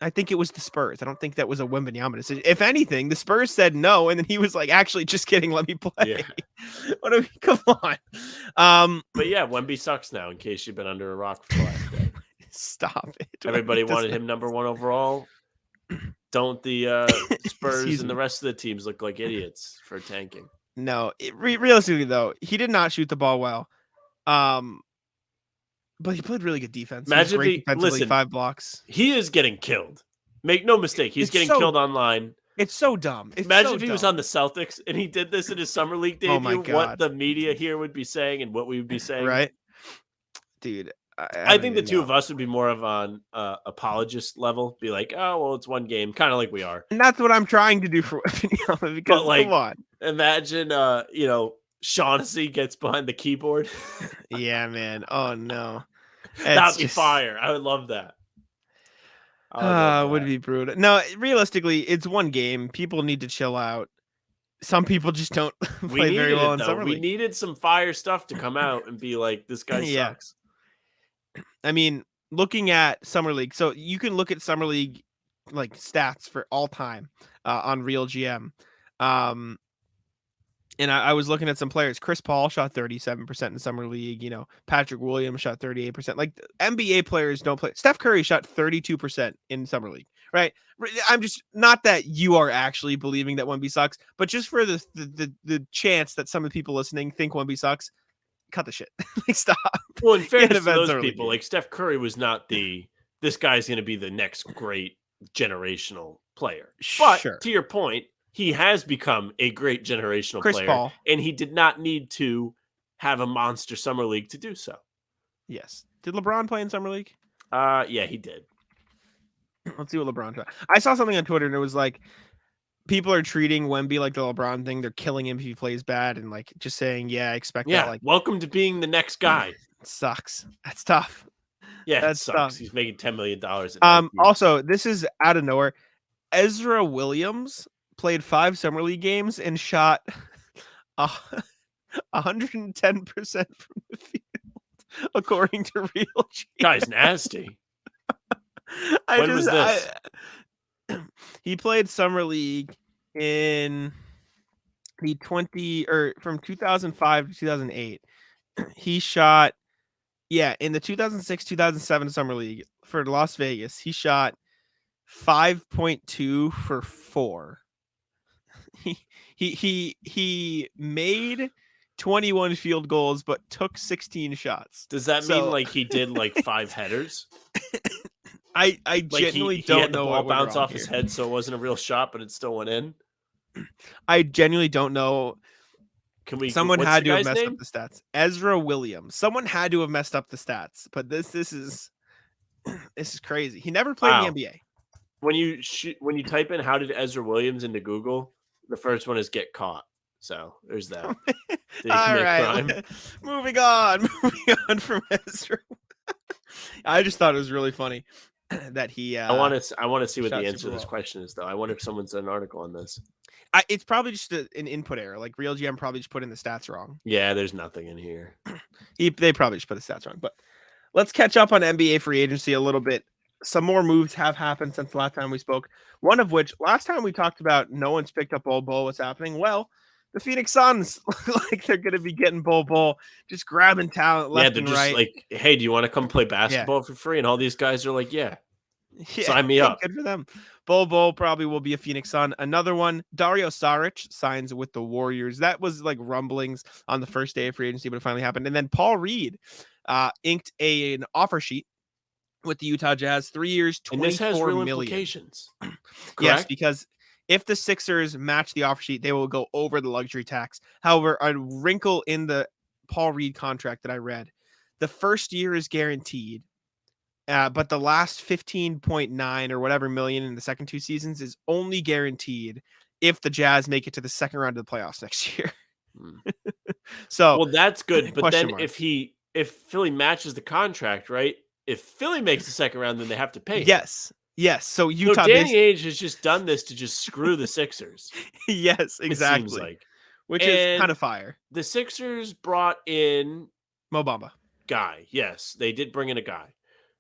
[SPEAKER 3] I think it was the Spurs. I don't think that was a Wembanyama decision. If anything, the Spurs said no, and then he was like, "Actually, just kidding. Let me play." Yeah. What are we? Come on.
[SPEAKER 4] But yeah, Wemby sucks now. In case you've been under a rock for the last day.
[SPEAKER 3] Stop it.
[SPEAKER 4] Everybody wanted him number 1 overall. Don't the Spurs and the rest of the teams look like idiots for tanking?
[SPEAKER 3] No, realistically though, he did not shoot the ball well. But he played really good defense.
[SPEAKER 4] Imagine if he
[SPEAKER 3] 5 blocks.
[SPEAKER 4] He is getting killed. Make no mistake, he's getting killed online.
[SPEAKER 3] It's so dumb.
[SPEAKER 4] Imagine if he was on the Celtics and he did this in his summer league debut.
[SPEAKER 3] Oh my God.
[SPEAKER 4] What the media here would be saying and what we would be saying.
[SPEAKER 3] Right, dude.
[SPEAKER 4] I think the two of us would be more of on apologist level. Be like, oh well, it's one game, kind of like we are.
[SPEAKER 3] And that's what I'm trying to do for Wembanyama because come on.
[SPEAKER 4] Imagine Shaughnessy gets behind the keyboard.
[SPEAKER 3] Yeah, man. Oh no.
[SPEAKER 4] That'd be fire. I would love that.
[SPEAKER 3] Would be brutal. No, realistically, it's one game. People need to chill out. Some people just don't play very well in summer league.
[SPEAKER 4] We needed some fire stuff to come out and be like, this guy sucks.
[SPEAKER 3] I mean, looking at summer league, so you can look at summer league like stats for all time on Real GM. And I was looking at some players. Chris Paul shot 37% in summer league. Patrick Williams shot 38%. Like NBA players don't play. Steph Curry shot 32% in summer league. Right? I'm just not that you are actually believing that Wemby sucks, but just for the chance that some of the people listening think Wemby sucks, cut the shit. Like stop.
[SPEAKER 4] Well, in fairness to those people, like Steph Curry was not this guy's going to be the next great generational player. But to your point, he has become a great generational player,
[SPEAKER 3] Paul.
[SPEAKER 4] And he did not need to have a monster summer league to do so.
[SPEAKER 3] Yes. Did LeBron play in summer league?
[SPEAKER 4] Yeah, he did.
[SPEAKER 3] Let's see what LeBron tried. I saw something on Twitter and it was like people are treating Wemby like the LeBron thing. They're killing him if he plays bad and like just saying, yeah, I expect that. Like,
[SPEAKER 4] welcome to being the next guy.
[SPEAKER 3] It sucks. That's tough.
[SPEAKER 4] Yeah, that sucks. Tough. He's making $10 million.
[SPEAKER 3] Also, this is out of nowhere. Ezra Williams played 5 summer league games and shot 110% from the field, according to Real GM.
[SPEAKER 4] Guy's nasty. When was this?
[SPEAKER 3] He played summer league in from 2005 to 2008, he shot, in the 2006-2007 Summer League for Las Vegas, he shot 5.2 for 4. He made 21 field goals but took 16 shots.
[SPEAKER 4] Does that mean like he did like 5 headers?
[SPEAKER 3] I
[SPEAKER 4] like
[SPEAKER 3] genuinely
[SPEAKER 4] he
[SPEAKER 3] don't
[SPEAKER 4] had
[SPEAKER 3] know
[SPEAKER 4] the
[SPEAKER 3] what
[SPEAKER 4] ball bounce off
[SPEAKER 3] here.
[SPEAKER 4] his head, so it wasn't a real shot, but it still went in.
[SPEAKER 3] I genuinely don't know. Someone had to have messed up the stats. Ezra Williams. Someone had to have messed up the stats. But this is crazy. He never played in the NBA.
[SPEAKER 4] When you type in "how did Ezra Williams" into Google, the first one is "get caught." So there's that.
[SPEAKER 3] All right, moving on from Ezra. I just thought it was really funny that he.
[SPEAKER 4] I want to see what the answer to this question is, though. I wonder if someone's done an article on this.
[SPEAKER 3] It's probably just an input error. Like Real GM probably just put in the stats wrong.
[SPEAKER 4] Yeah, there's nothing in here.
[SPEAKER 3] They probably just put the stats wrong. But let's catch up on NBA free agency a little bit. Some more moves have happened since the last time we spoke. One of which, last time we talked about no one's picked up Bol Bol. What's happening? Well, the Phoenix Suns look like they're going to be getting Bol Bol, just grabbing talent left and right.
[SPEAKER 4] Like, hey, do you want to come play basketball for free? And all these guys are like, yeah, sign me up.
[SPEAKER 3] Good for them. Bol Bol probably will be a Phoenix Sun. Another one, Dario Saric signs with the Warriors. That was like rumblings on the first day of free agency, but it finally happened. And then Paul Reed inked an offer sheet with the Utah Jazz, 3 years, $24 million. And this has real
[SPEAKER 4] implications.
[SPEAKER 3] Yes, because if the Sixers match the offer sheet, they will go over the luxury tax. However, a wrinkle in the Paul Reed contract that I read, the first year is guaranteed, but the last 15.9 or whatever million in the second 2 seasons is only guaranteed if the Jazz make it to the second round of the playoffs next year. So,
[SPEAKER 4] well, that's good. But then if Philly matches the contract, right? If Philly makes the second round, then they have to pay.
[SPEAKER 3] Yes. So Utah.
[SPEAKER 4] So Danny Ainge has just done this to just screw the Sixers.
[SPEAKER 3] Yes, exactly.
[SPEAKER 4] It seems like.
[SPEAKER 3] Which is kind of fire.
[SPEAKER 4] The Sixers brought in
[SPEAKER 3] Mo Bamba.
[SPEAKER 4] Guy. Yes, they did bring in a guy.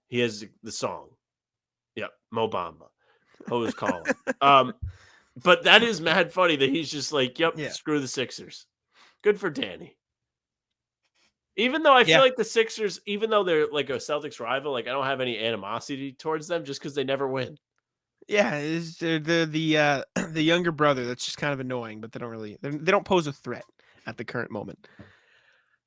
[SPEAKER 4] He has the song. Yep, Mo Bamba. Ho's calling. But that is mad funny that he's just like, screw the Sixers. Good for Danny. Even though I feel like the Sixers, even though they're like a Celtics rival, like I don't have any animosity towards them just because they never win.
[SPEAKER 3] Yeah, they're the younger brother that's just kind of annoying, but they don't pose a threat at the current moment.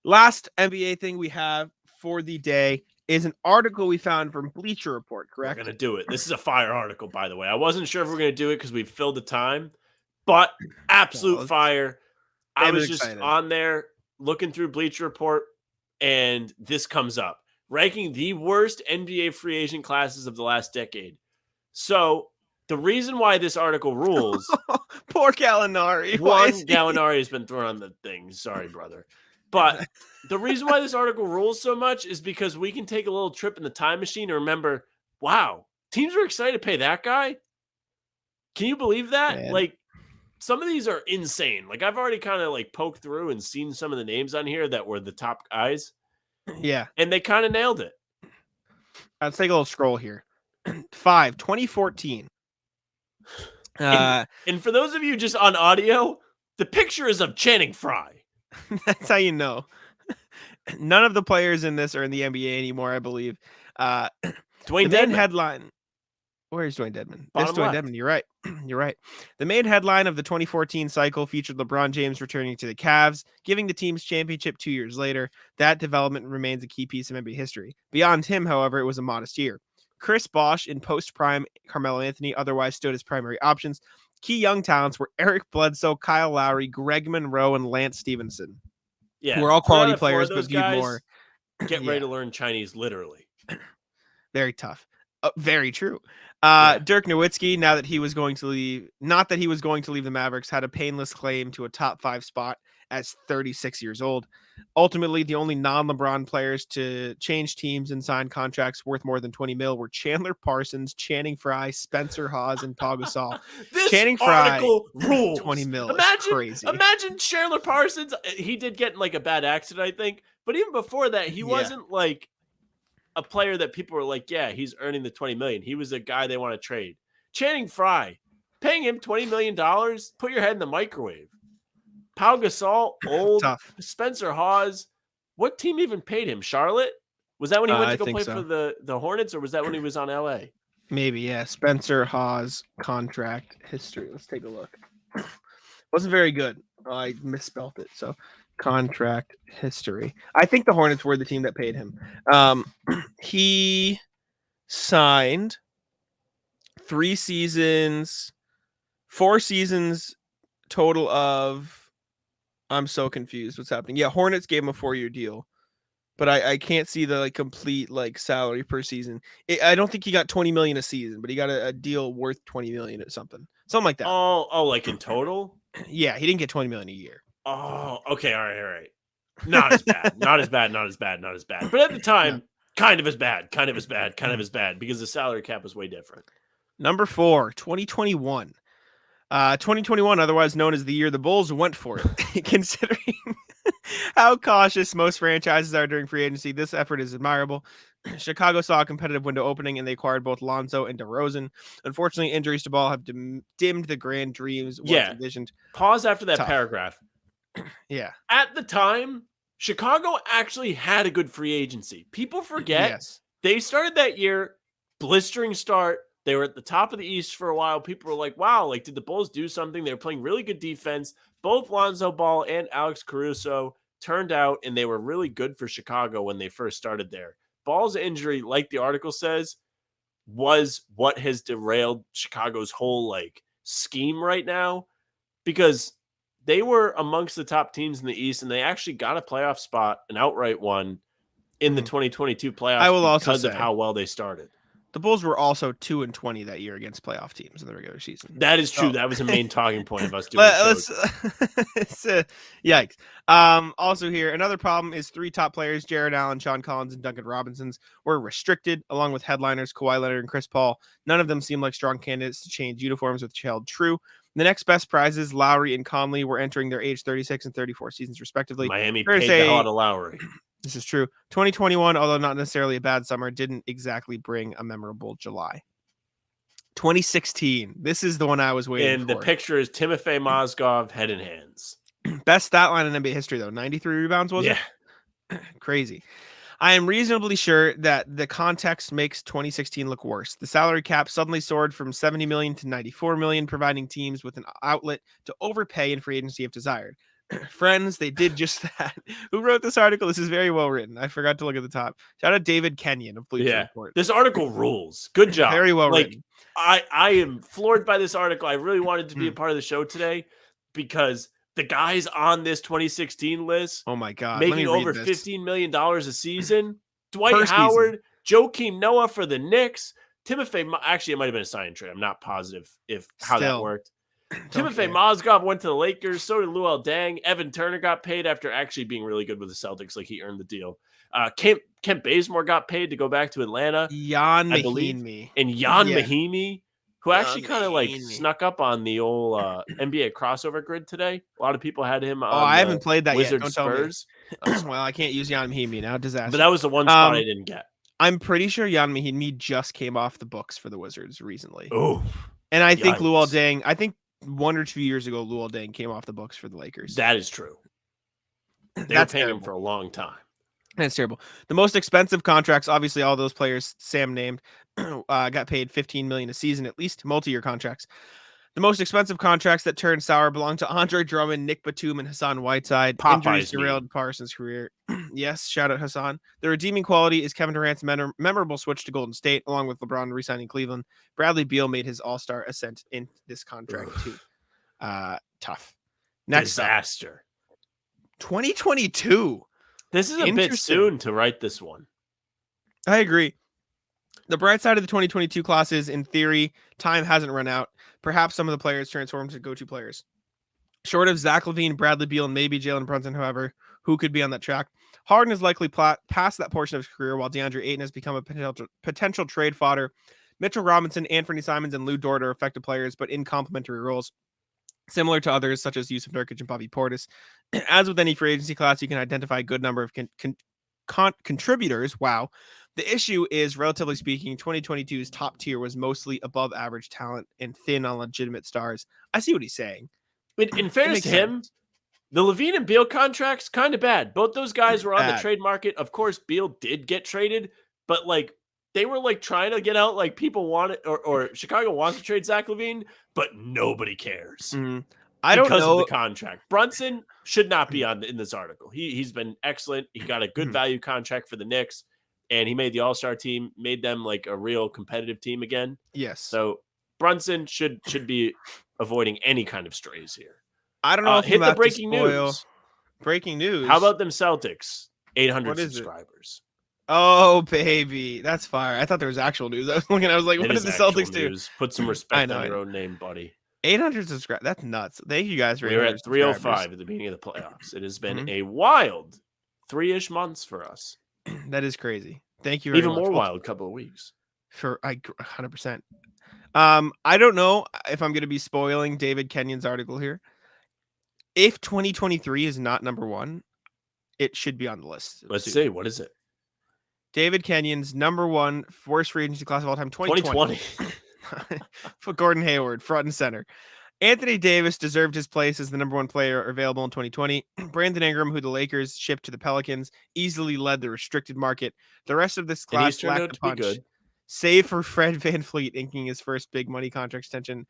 [SPEAKER 3] Last NBA thing we have for the day is an article we found from Bleacher Report, correct?
[SPEAKER 4] We're going to do it. This is a fire article, by the way. I wasn't sure if we're going to do it because we filled the time, but absolute fire. I was just on there looking through Bleacher Report, and this comes up. Ranking the worst NBA free agent classes of the last decade. So the reason why this article rules...
[SPEAKER 3] Poor Gallinari.
[SPEAKER 4] Gallinari has been thrown on the thing. Sorry, brother. But the reason why this article rules so much is because we can take a little trip in the time machine and remember, wow, teams were excited to pay that guy? Can you believe that? Man. Like, some of these are insane. Like, I've already kind of like poked through and seen some of the names on here that were the top guys.
[SPEAKER 3] Yeah.
[SPEAKER 4] And they kind of nailed it.
[SPEAKER 3] Let's take a little scroll here. 2014.
[SPEAKER 4] And for those of you just on audio, the picture is of Channing Frye.
[SPEAKER 3] That's how you know. None of the players in this are in the NBA anymore, I believe.
[SPEAKER 4] Dwayne
[SPEAKER 3] Dedman.
[SPEAKER 4] Main
[SPEAKER 3] headline. Where's Dwayne Dedman?
[SPEAKER 4] It's
[SPEAKER 3] Dwayne Dedman. You're right. You're right. The main headline of the 2014 cycle featured LeBron James returning to the Cavs, giving the team's championship 2 years later. That development remains a key piece of NBA history. Beyond him, however, it was a modest year. Chris Bosh and post-prime Carmelo Anthony otherwise stood as primary options. Key young talents were Eric Bledsoe, Kyle Lowry, Greg Monroe, and Lance Stevenson.
[SPEAKER 4] Yeah,
[SPEAKER 3] we're all quality players, but viewed more.
[SPEAKER 4] Get ready to learn Chinese, literally.
[SPEAKER 3] Very tough. Very true. Dirk Nowitzki, not that he was going to leave the Mavericks, had a painless claim to a top 5 spot as 36 years old. Ultimately, the only non-LeBron players to change teams and sign contracts worth more than $20 million were Chandler Parsons, Channing Frye, Spencer Hawes, and Paul Gasol.
[SPEAKER 4] Channing Frye rules.
[SPEAKER 3] $20 million.
[SPEAKER 4] Imagine, imagine Chandler Parsons. He did get in like a bad accident, I think. But even before that, he wasn't like a player that people were like, yeah, he's earning the $20 million. He was a guy they want to trade. Channing Frye, paying him $20 million, put your head in the microwave. Pau Gasol, old.
[SPEAKER 3] Tough.
[SPEAKER 4] Spencer Hawes. What team even paid him? Charlotte? Was that when he went to go play for the Hornets, or was that when he was on LA?
[SPEAKER 3] Maybe, yeah. Spencer Hawes contract history. Let's take a look. Wasn't very good. I misspelled it. So contract history. I think the Hornets were the team that paid him. He signed 4 seasons total of. I'm so confused. What's happening? Yeah, Hornets gave him a 4-year deal, but I can't see the complete salary per season. I don't think he got $20 million a season, but he got a deal worth $20 million or something like that.
[SPEAKER 4] Oh, like in total?
[SPEAKER 3] Yeah, he didn't get $20 million a year.
[SPEAKER 4] Oh, okay, all right. Not as bad. Not as bad. But at the time, kind of as bad because the salary cap was way different.
[SPEAKER 3] Number 4, 2021. 2021, otherwise known as the year the Bulls went for it. Considering how cautious most franchises are during free agency, this effort is admirable. Chicago saw a competitive window opening, and they acquired both Lonzo and DeRozan. Unfortunately, injuries to Ball have dimmed the grand dreams once envisioned.
[SPEAKER 4] Pause after that paragraph.
[SPEAKER 3] Yeah.
[SPEAKER 4] At the time, Chicago actually had a good free agency. People forget they started that year, blistering start. They were at the top of the East for a while. People were like, wow, did the Bulls do something? They were playing really good defense. Both Lonzo Ball and Alex Caruso turned out, and they were really good for Chicago when they first started there. Ball's injury, like the article says, was what has derailed Chicago's whole scheme right now, because they were amongst the top teams in the East, and they actually got a playoff spot, an outright one, in the 2022 playoffs because of how well they started.
[SPEAKER 3] The Bulls were also 2-20 that year against playoff teams in the regular season.
[SPEAKER 4] That is true. That was a main talking point of us doing
[SPEAKER 3] yikes. Also here, another problem is 3 top players, Jared Allen, Sean Collins, and Duncan Robinsons, were restricted, along with headliners Kawhi Leonard and Chris Paul. None of them seemed like strong candidates to change uniforms, which held true. The next best prizes, Lowry and Conley, were entering their age 36 and 34 seasons, respectively.
[SPEAKER 4] Miami paid the hell out of Lowry.
[SPEAKER 3] This is true. 2021, although not necessarily a bad summer, didn't exactly bring a memorable July. 2016. This is the one I was waiting for.
[SPEAKER 4] And the picture is Timofey Mozgov, head and hands.
[SPEAKER 3] Best stat line in NBA history, though. 93 rebounds, was it? Crazy. I am reasonably sure that the context makes 2016 look worse. The salary cap suddenly soared from $70 million to $94 million, providing teams with an outlet to overpay in free agency if desired. Friends, they did just that. Who wrote this article? This is very well written. I forgot to look at the top. Shout out David Kenyon of Bleacher Report.
[SPEAKER 4] This article rules. Good job.
[SPEAKER 3] Very well written.
[SPEAKER 4] I am floored by this article. I really wanted to be a part of the show today because the guys on this 2016 list,
[SPEAKER 3] oh my God,
[SPEAKER 4] making over $15 million a season. Dwight Howard, Joakim Noah for the Knicks. Timofey, actually, it might have been a sign and trade. I'm not positive how that worked. Timofey Mozgov went to the Lakers. So did Luol Deng. Evan Turner got paid after actually being really good with the Celtics. He earned the deal. Kent Bazemore got paid to go back to Atlanta.
[SPEAKER 3] Jan Mahimi.
[SPEAKER 4] And Jan Mahimi, who actually kind of snuck up on the old NBA crossover grid today. A lot of people had him on
[SPEAKER 3] I haven't played that
[SPEAKER 4] Wizards
[SPEAKER 3] yet.
[SPEAKER 4] Spurs.
[SPEAKER 3] Well, I can't use Jan Mahimi now. Disaster.
[SPEAKER 4] But that was the one spot I didn't get.
[SPEAKER 3] I'm pretty sure Jan Mahimi just came off the books for the Wizards recently.
[SPEAKER 4] Oh.
[SPEAKER 3] And I think Luol Deng, 1 or 2 years ago, Luol Deng came off the books for the Lakers.
[SPEAKER 4] That is true. They were paying him for a long time.
[SPEAKER 3] That's terrible. The most expensive contracts, obviously, all those players Sam named, got paid $15 million a season, at least multi-year contracts. The most expensive contracts that turned sour belonged to Andre Drummond, Nick Batum, and Hassan Whiteside. Injuries derailed Parsons' career. Yes, shout out Hassan. The redeeming quality is Kevin Durant's memorable switch to Golden State, along with LeBron re-signing Cleveland. Bradley Beal made his all-star ascent in this contract, too. Tough. Next
[SPEAKER 4] disaster.
[SPEAKER 3] 2022.
[SPEAKER 4] This is a bit soon to write this one.
[SPEAKER 3] I agree. The bright side of the 2022 class is, in theory, time hasn't run out. Perhaps some of the players transformed to go-to players. Short of Zach LaVine, Bradley Beal, and maybe Jalen Brunson, however, who could be on that track? Harden is likely past that portion of his career, while DeAndre Ayton has become a potential trade fodder. Mitchell Robinson, Anthony Simons, and Lou Dort are effective players, but in complementary roles, similar to others such as Yusuf Nurkic and Bobby Portis. As with any free agency class, you can identify a good number of contributors. Wow. The issue is, relatively speaking, 2022's top tier was mostly above average talent and thin on legitimate stars. I see what he's saying.
[SPEAKER 4] In fairness to him, The Levine and Beal contracts, kind of bad. Both those guys were on the
[SPEAKER 3] Bad.
[SPEAKER 4] trade market. Of course, Beal did get traded, but like they were like trying to get out. Like people wanted, or Chicago wants to trade Zach LaVine, but nobody cares
[SPEAKER 3] I don't
[SPEAKER 4] because
[SPEAKER 3] know
[SPEAKER 4] of the contract. Brunson should not be in this article. He's been excellent. He got a good value contract for the Knicks, and he made the All-Star team, made them like a real competitive team again.
[SPEAKER 3] Yes.
[SPEAKER 4] So Brunson should be avoiding any kind of strays here.
[SPEAKER 3] I don't know if
[SPEAKER 4] hit the breaking news.
[SPEAKER 3] Breaking news.
[SPEAKER 4] How about them Celtics? 800
[SPEAKER 3] What is
[SPEAKER 4] subscribers.
[SPEAKER 3] Oh, baby. That's fire. I thought there was actual news. I was like, what did the Celtics do?
[SPEAKER 4] Put some respect on your own name, buddy.
[SPEAKER 3] 800 subscribers. That's nuts. Thank you guys for
[SPEAKER 4] We were at 305 at the beginning of the playoffs. It has been a wild 3-ish months for us.
[SPEAKER 3] That is crazy. Thank you very much.
[SPEAKER 4] Even more wild couple of weeks.
[SPEAKER 3] 100%. I don't know if I'm going to be spoiling David Kenyon's article here. If 2023 is not number one, it should be on the list.
[SPEAKER 4] Let's see. What is it?
[SPEAKER 3] David Kenyon's number one worst free agency class of all time, 2020. Put Gordon Hayward front and center. Anthony Davis deserved his place as the number one player available in 2020. Brandon Ingram, who the Lakers shipped to the Pelicans, easily led the restricted market. The rest of this class lacked a punch, save for Fred VanVleet inking his first big money contract extension.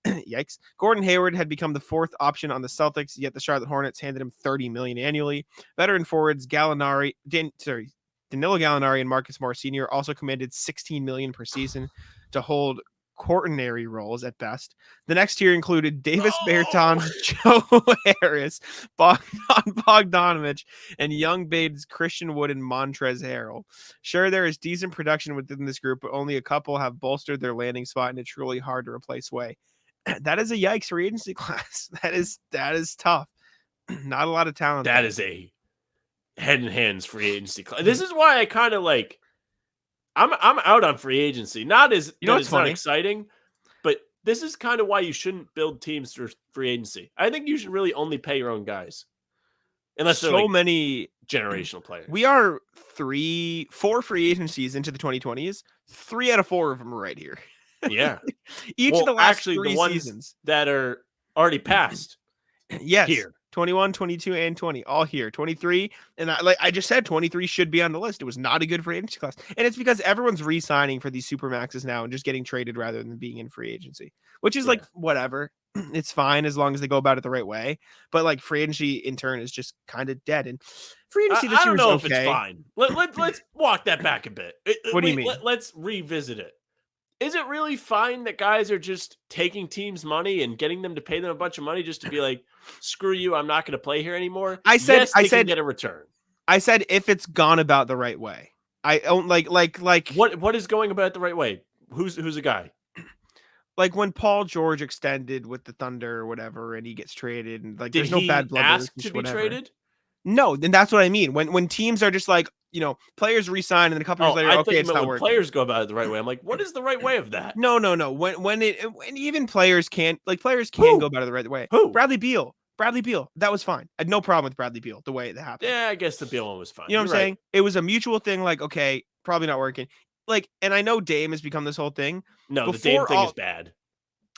[SPEAKER 3] Yikes. Gordon Hayward had become the fourth option on the Celtics, yet the Charlotte Hornets handed him $30 million annually. Veteran forwards Danilo Gallinari and Marcus Morris Sr. also commanded $16 million per season to hold quaternary roles at best. The next tier included Davis Bertans, Joe Harris, Bogdan Bogdanovic, and young Bates Christian Wood and Montrezl Harrell. Sure, there is decent production within this group, but only a couple have bolstered their landing spot in a truly hard to replace way. That is a yikes free agency class. That is tough. Not a lot of talent.
[SPEAKER 4] That is a head and hands free agency class. This is why I kind of like. I'm out on free agency. Not as it's not exciting, but this is kind of why you shouldn't build teams for free agency. I think you should really only pay your own guys, unless they're like
[SPEAKER 3] many
[SPEAKER 4] generational players.
[SPEAKER 3] We are 4 free agencies into the 2020s. 3 out of 4 of them are right here.
[SPEAKER 4] Yeah,
[SPEAKER 3] Each of the last
[SPEAKER 4] actually
[SPEAKER 3] 3
[SPEAKER 4] the ones
[SPEAKER 3] seasons
[SPEAKER 4] that are already passed.
[SPEAKER 3] Yes,
[SPEAKER 4] here.
[SPEAKER 3] 21, 22, and 20, all here. 23, and I just said 23 should be on the list. It was not a good free agency class, and it's because everyone's re-signing for these supermaxes now and just getting traded rather than being in free agency, which is like whatever. It's fine as long as they go about it the right way. But like free agency in turn is just kind of dead. And free agency this year is okay. I don't know if it's
[SPEAKER 4] fine. Let's walk that back a bit.
[SPEAKER 3] What do you mean?
[SPEAKER 4] Let's revisit it. Is it really fine that guys are just taking teams' money and getting them to pay them a bunch of money just to be like, screw you, I'm not going to play here anymore?
[SPEAKER 3] I said
[SPEAKER 4] can get a return.
[SPEAKER 3] I said if it's gone about the right way. I don't like
[SPEAKER 4] what is going about the right way? Who's a guy?
[SPEAKER 3] Like when Paul George extended with the Thunder or whatever, and he gets traded, and like
[SPEAKER 4] there's
[SPEAKER 3] no bad blood.
[SPEAKER 4] Ask to be traded?
[SPEAKER 3] No, then that's what I mean. When teams are just like, players resign and then a couple years later, okay, it's not working.
[SPEAKER 4] Players go about it the right way. I'm like, what is the right way of that?
[SPEAKER 3] No. When even players can go about it the right way.
[SPEAKER 4] Who?
[SPEAKER 3] Bradley Beal. That was fine. I had no problem with Bradley Beal the way it happened.
[SPEAKER 4] Yeah, I guess the Beal one was fine.
[SPEAKER 3] You know what I'm saying? It was a mutual thing. Like, okay, probably not working. Like, and I know Dame has become this whole thing.
[SPEAKER 4] No, the Dame thing is bad.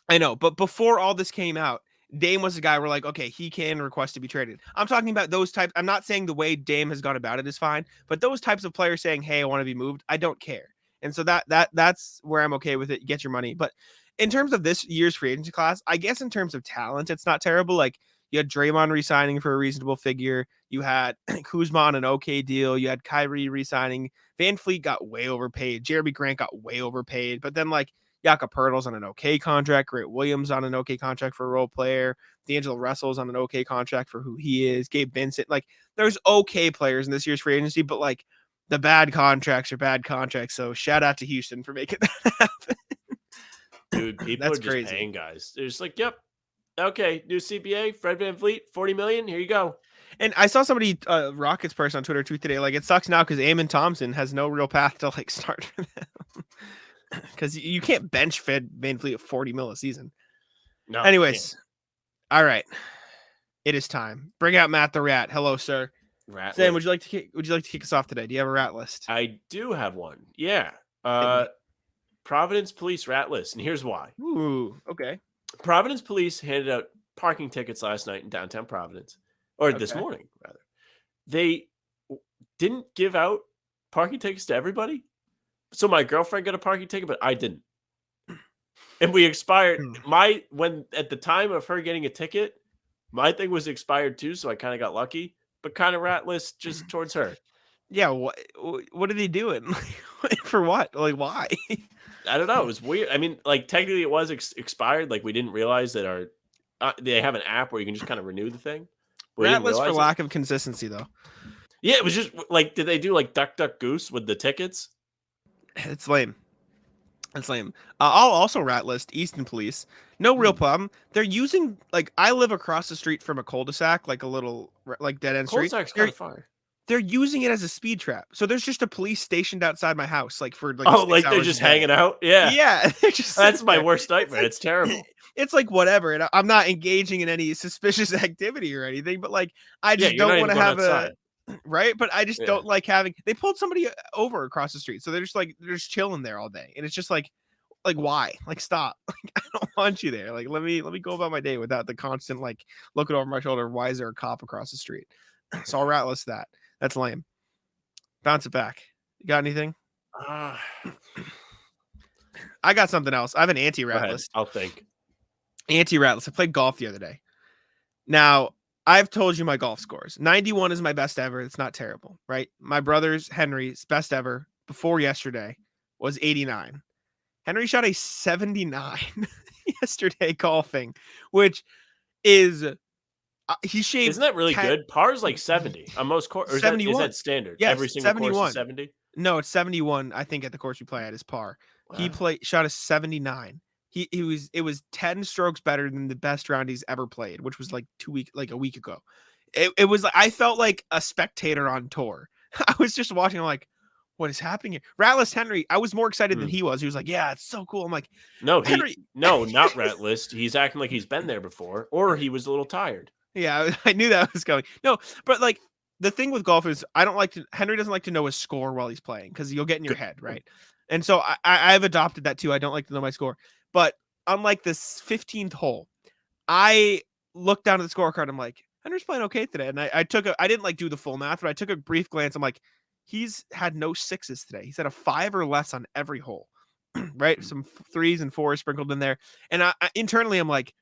[SPEAKER 3] I know, but before all this came out, Dame was a guy we're like, okay, he can request to be traded. I'm talking about those types. I'm not saying the way Dame has gone about it is fine, but those types of players saying, hey, I want to be moved, I don't care. And so that's where I'm okay with it. Get your money. But in terms of this year's free agency class, I guess in terms of talent, it's not terrible. Like you had Draymond re-signing for a reasonable figure. You had Kuzma on an okay deal. You had Kyrie re-signing. VanVleet got way overpaid. Jeremy Grant got way overpaid. But then like Jakob Poeltl's on an okay contract. Grant Williams on an okay contract for a role player. D'Angelo Russell's on an okay contract for who he is. Gabe Vincent. Like, there's okay players in this year's free agency, but like the bad contracts are bad contracts. So shout out to Houston for making that happen.
[SPEAKER 4] Dude, people are just crazy. Paying guys. They're just like, yep. Okay, new CBA, Fred VanVleet, $40 million. Here you go.
[SPEAKER 3] And I saw somebody, Rockets person on Twitter tweet today, like, it sucks now because Amen Thompson has no real path to like start for them. Because you can't bench Fred VanVleet at $40 million a season.
[SPEAKER 4] No.
[SPEAKER 3] Anyways, all right, it is time. Bring out Matt the Rat. Hello, sir.
[SPEAKER 4] Rat
[SPEAKER 3] Sam,
[SPEAKER 4] list.
[SPEAKER 3] would you like to kick us off today? Do you have a rat list?
[SPEAKER 4] I do have one. Yeah. Providence Police rat list, and here's why.
[SPEAKER 3] Ooh, okay.
[SPEAKER 4] Providence Police handed out parking tickets last night in downtown Providence. or this morning rather. They didn't give out parking tickets to everybody. So my girlfriend got a parking ticket, but I didn't. And we expired. When at the time of her getting a ticket, my thing was expired too, so I kind of got lucky, but kind of ratless just towards her.
[SPEAKER 3] Yeah, what are they doing? For what? Like, why?
[SPEAKER 4] I don't know. It was weird. I mean, like technically it was expired. Like we didn't realize that they have an app where you can just kind of renew the thing.
[SPEAKER 3] Ratless for lack of consistency, though.
[SPEAKER 4] Yeah, it was just like, did they do like Duck Duck Goose with the tickets?
[SPEAKER 3] It's lame. It's lame. I'll also rat list Easton Police. No real problem. They're using, like, I live across the street from a cul-de-sac, like a little like dead end street.
[SPEAKER 4] Cul-de-sac's kind of far.
[SPEAKER 3] They're using it as a speed trap. So there's just a police stationed outside my house, like for like.
[SPEAKER 4] Oh, like they're just hanging out. Yeah,
[SPEAKER 3] yeah.
[SPEAKER 4] That's my worst nightmare. It's terrible.
[SPEAKER 3] It's like whatever, and I'm not engaging in any suspicious activity or anything, but like I just don't want to have outside. Right, but I just don't like having. They pulled somebody over across the street, so they're just chilling there all day, and it's just like why? Like stop! Like I don't want you there. Like let me go about my day without the constant like looking over my shoulder. Why is there a cop across the street? So I'll rat list that. That's lame. Bounce it back. You got anything? I got something else. I have an anti-rat list.
[SPEAKER 4] I'll think.
[SPEAKER 3] Anti-rat list. I played golf the other day. Now, I've told you my golf scores. 91 is my best ever. It's not terrible, right? My brother's Henry's best ever before yesterday was 89. Henry shot a 79 yesterday golfing, which is he shaved.
[SPEAKER 4] Isn't that really good? Par is like 70 on most courses. 71. Is that standard?
[SPEAKER 3] Yes,
[SPEAKER 4] every single
[SPEAKER 3] 71.
[SPEAKER 4] course is 70.
[SPEAKER 3] No, it's 71. I think at the course we play at is par. Wow. He shot a 79. It was 10 strokes better than the best round he's ever played, which was like a week ago. It was like I felt like a spectator on tour. I was just watching. I'm like, what is happening here? Ratless Henry. I was more excited than he was. He was like, yeah, it's so cool. I'm like,
[SPEAKER 4] no, Henry. No, not Ratless. He's acting like he's been there before, or he was a little tired.
[SPEAKER 3] Yeah, I knew that was coming. No, but like the thing with golf is Henry doesn't like to know his score while he's playing because you'll get in your head, right? And so I've adopted that too. I don't like to know my score. But unlike this 15th hole, I looked down at the scorecard. I'm like, Henry's playing okay today. And I didn't like do the full math, but I took a brief glance. I'm like, he's had no sixes today. He's had a 5 or less on every hole, right? Some 3s and 4s sprinkled in there. And I internally, I'm like,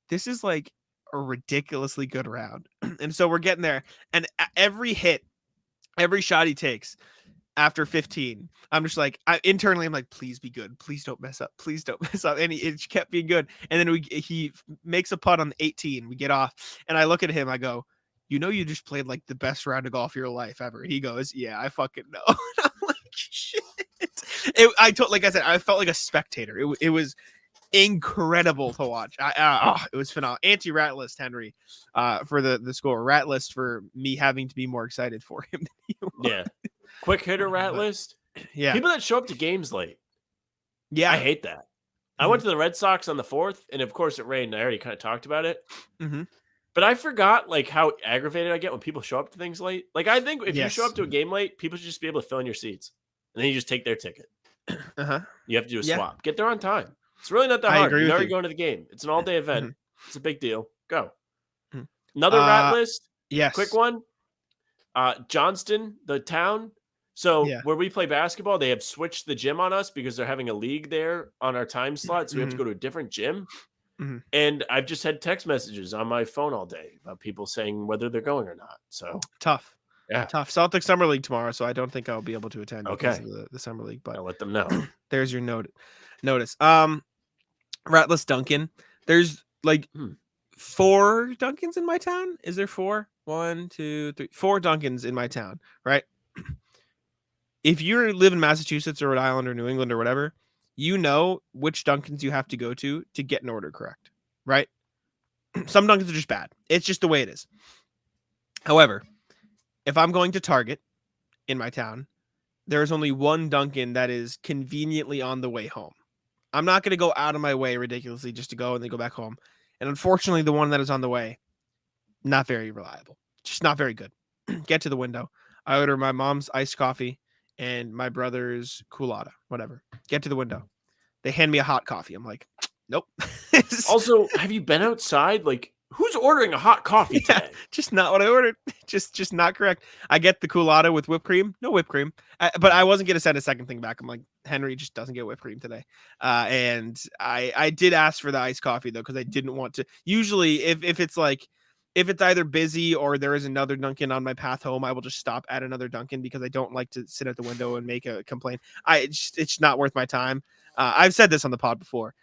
[SPEAKER 3] this is like a ridiculously good round. And so we're getting there. And every hit, every shot he takes after 15, I'm just like, internally, I'm like, please be good. Please don't mess up. Please don't mess up. And it kept being good. And then he makes a putt on 18. We get off. And I look at him. I go, you know, you just played like the best round of golf of your life ever. He goes, yeah, I fucking know. And I'm like, shit. Like I said, I felt like a spectator. It was incredible to watch. It was phenomenal. Anti-rat list, Henry, for the score. Rat list for me having to be more excited for him than you was.
[SPEAKER 4] Yeah. Quick hitter rat list.
[SPEAKER 3] Yeah.
[SPEAKER 4] People that show up to games late.
[SPEAKER 3] Yeah.
[SPEAKER 4] I hate that. I went to the Red Sox on the 4th, and of course it rained. I already kind of talked about it.
[SPEAKER 3] Mm-hmm.
[SPEAKER 4] But I forgot like how aggravated I get when people show up to things late. Like I think if you show up to a game late, people should just be able to fill in your seats. And then you just take their ticket.
[SPEAKER 3] Uh-huh.
[SPEAKER 4] You have to do a swap. Get there on time. It's really not that hard. You're already going to the game. It's an all-day event. Mm-hmm. It's a big deal. Go. Mm-hmm. Another rat list.
[SPEAKER 3] Yes.
[SPEAKER 4] Quick one. Johnston, the town. So where we play basketball, they have switched the gym on us because they're having a league there on our time slot. So we have to go to a different gym. Mm-hmm. And I've just had text messages on my phone all day about people saying whether they're going or not. So
[SPEAKER 3] tough.
[SPEAKER 4] Yeah.
[SPEAKER 3] Tough. Celtics Summer League tomorrow, so I don't think I'll be able to attend because of the Summer League. But
[SPEAKER 4] I'll let them know.
[SPEAKER 3] There's your notice. Ratless Duncan. There's like 4 Duncans in my town. Is there 4? 1, 2, 3, 4 Duncans in my town, right? If you live in Massachusetts or Rhode Island or New England or whatever, you know which Duncans you have to go to get an order correct, right? Some Duncans are just bad. It's just the way it is. However, if I'm going to Target in my town, there's only one Duncan that is conveniently on the way home. I'm not going to go out of my way ridiculously just to go and then go back home. And unfortunately, the one that is on the way, not very reliable. Just not very good. Get to the window. I order my mom's iced coffee and my brother's culotta, whatever. Get to the window. They hand me a hot coffee. I'm like, nope.
[SPEAKER 4] Also, have you been outside? Like, Who's ordering a hot coffee today?
[SPEAKER 3] Just not what I ordered. Just not correct. I get the culotta with whipped cream. No whipped cream. But I wasn't going to send a second thing back. I'm like, Henry just doesn't get whipped cream today. And I did ask for the iced coffee, though, because I didn't want to. Usually, if it's either busy or there is another Dunkin' on my path home, I will just stop at another Dunkin' because I don't like to sit at the window and make a complaint. It's not worth my time. I've said this on the pod before,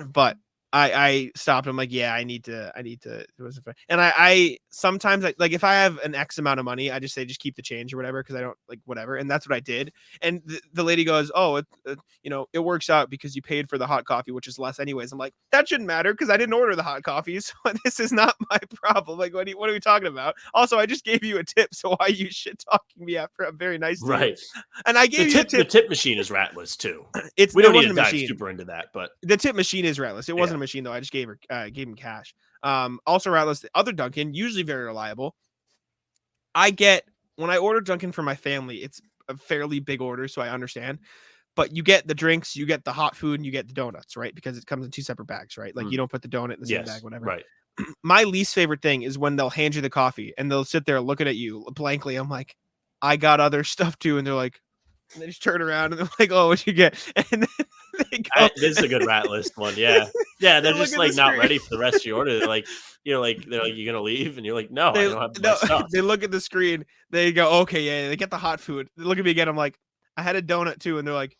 [SPEAKER 3] but I stopped. I'm like, yeah, I need to. And I sometimes like if I have an X amount of money, I just say, just keep the change or whatever. Cause I don't like whatever. And that's what I did. And the lady goes, oh, it works out because you paid for the hot coffee, which is less anyways. I'm like, that shouldn't matter. Cause I didn't order the hot coffee. So this is not my problem. Like, what are we talking about? Also, I just gave you a tip. So why are you shit talking me after a very nice tip?
[SPEAKER 4] Right.
[SPEAKER 3] And I gave you a tip.
[SPEAKER 4] The tip machine is ratless too.
[SPEAKER 3] We don't need to dive
[SPEAKER 4] super into that, but
[SPEAKER 3] the tip machine is ratless. It wasn't a machine though. I just gave him cash. Also ratless. The other Dunkin', usually very reliable. When I order Dunkin' for my family, it's a fairly big order, so I understand. But you get the drinks, you get the hot food, and you get the donuts, right? Because it comes in 2 separate bags, right? Like you don't put the donut in the same bag, whatever.
[SPEAKER 4] Right.
[SPEAKER 3] My least favorite thing is when they'll hand you the coffee and they'll sit there looking at you blankly. I'm like, I got other stuff too, and they're like, and they just turn around and they're like, oh, what'd you get? And then they go.
[SPEAKER 4] This is a good rat list one. Yeah. Yeah. They're just like not ready for the rest of your order. They're like, they're like, you're going to leave? And you're like, no, I don't have my stuff.
[SPEAKER 3] They look at the screen. They go, okay, yeah. They get the hot food. They look at me again. I'm like, I had a donut too. And they're like,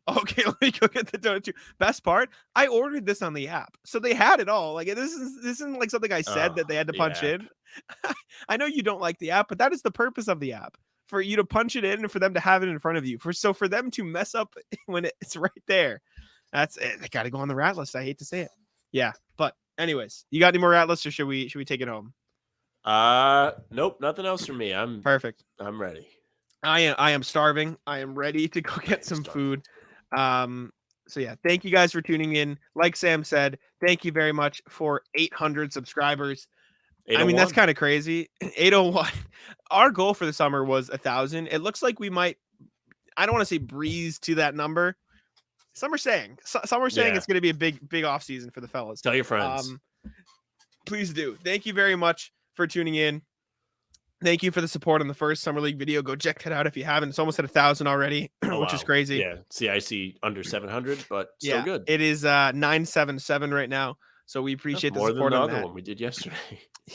[SPEAKER 3] okay, let me go get the donut too. Best part, I ordered this on the app. So they had it all. Like, this isn't like something I said that they had to punch in. I know you don't like the app, but that is the purpose of the app. For you to punch it in and for them to have it in front of you. For them to mess up when it's right there. That's it. I got to go on the rat list. I hate to say it. Yeah. But anyways, you got any more rat lists or should we take it home?
[SPEAKER 4] Nope. Nothing else from me.
[SPEAKER 3] Perfect.
[SPEAKER 4] I'm ready.
[SPEAKER 3] I am starving. I am ready to go get some food. So yeah, thank you guys for tuning in. Like Sam said, thank you very much for 800 subscribers. I mean, that's kind of crazy. 801. Our goal for the summer was 1,000. It looks like we might, I don't want to say breeze to that number. Some are saying it's going to be a big off season for the fellas.
[SPEAKER 4] Tell your friends.
[SPEAKER 3] Please do. Thank you very much for tuning in. Thank you for the support on the first Summer League video. Go check that out if you haven't. It's almost at 1,000 already, which is crazy.
[SPEAKER 4] Yeah. CIC under 700, but still good.
[SPEAKER 3] It is 977 right now. So we appreciate the support on that. More than the other
[SPEAKER 4] one we did yesterday.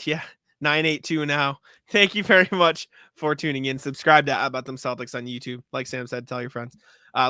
[SPEAKER 3] Yeah, 982 now. Thank you very much for tuning in. Subscribe to Bout Them Celtics on YouTube. Like Sam said, tell your friends.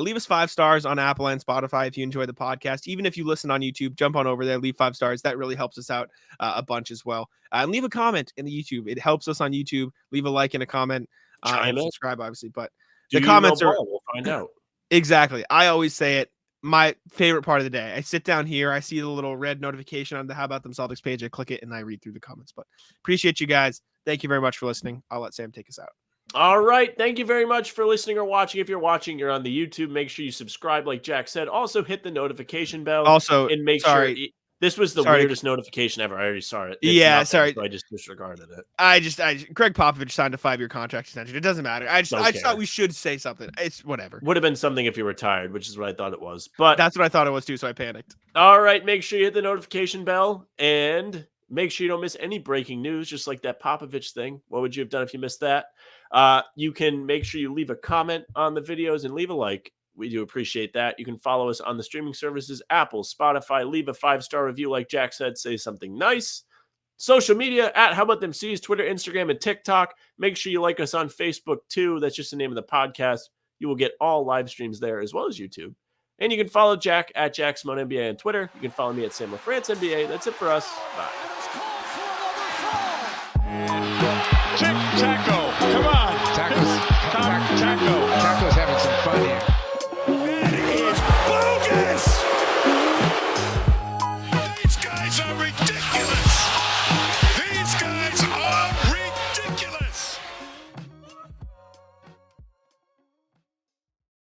[SPEAKER 3] Leave us 5 stars on Apple and Spotify if you enjoy the podcast. Even if you listen on YouTube, jump on over there, leave 5 stars. That really helps us out a bunch as well. And leave a comment in the YouTube. It helps us on YouTube. Leave a like and a comment. And subscribe, obviously. But the comments are.
[SPEAKER 4] We'll find out.
[SPEAKER 3] Exactly. I always say it. My favorite part of the day. I sit down here. I see the little red notification on the How About Them Celtics page. I click it and I read through the comments. But appreciate you guys. Thank you very much for listening. I'll let Sam take us out.
[SPEAKER 4] All right. Thank you very much for listening or watching. If you're watching, you're on the YouTube. Make sure you subscribe, like Jack said. Also, hit the notification bell.
[SPEAKER 3] Also,
[SPEAKER 4] and make sure. This was the weirdest notification ever. I already saw it.
[SPEAKER 3] Sorry.
[SPEAKER 4] So I just disregarded it.
[SPEAKER 3] Greg Popovich signed a 5-year contract extension. It doesn't matter. I just thought we should say something. It's whatever.
[SPEAKER 4] Would have been something if you were retired, which is what I thought it was. But
[SPEAKER 3] that's what I thought it was too, so I panicked.
[SPEAKER 4] All right. Make sure you hit the notification bell and make sure you don't miss any breaking news, just like that Popovich thing. What would you have done if you missed that? You can make sure you leave a comment on the videos and leave a like. We do appreciate that. You can follow us on the streaming services, Apple, Spotify. Leave a 5-star review like Jack said. Say something nice. Social media at How About Them C's, Twitter, Instagram, and TikTok. Make sure you like us on Facebook too. That's just the name of the podcast. You will get all live streams there as well as YouTube. And you can follow Jack at Jack Simone NBA on Twitter. You can follow me at Sam LaFrance NBA. That's it for us. Bye.
[SPEAKER 1] Tic-tac-toe.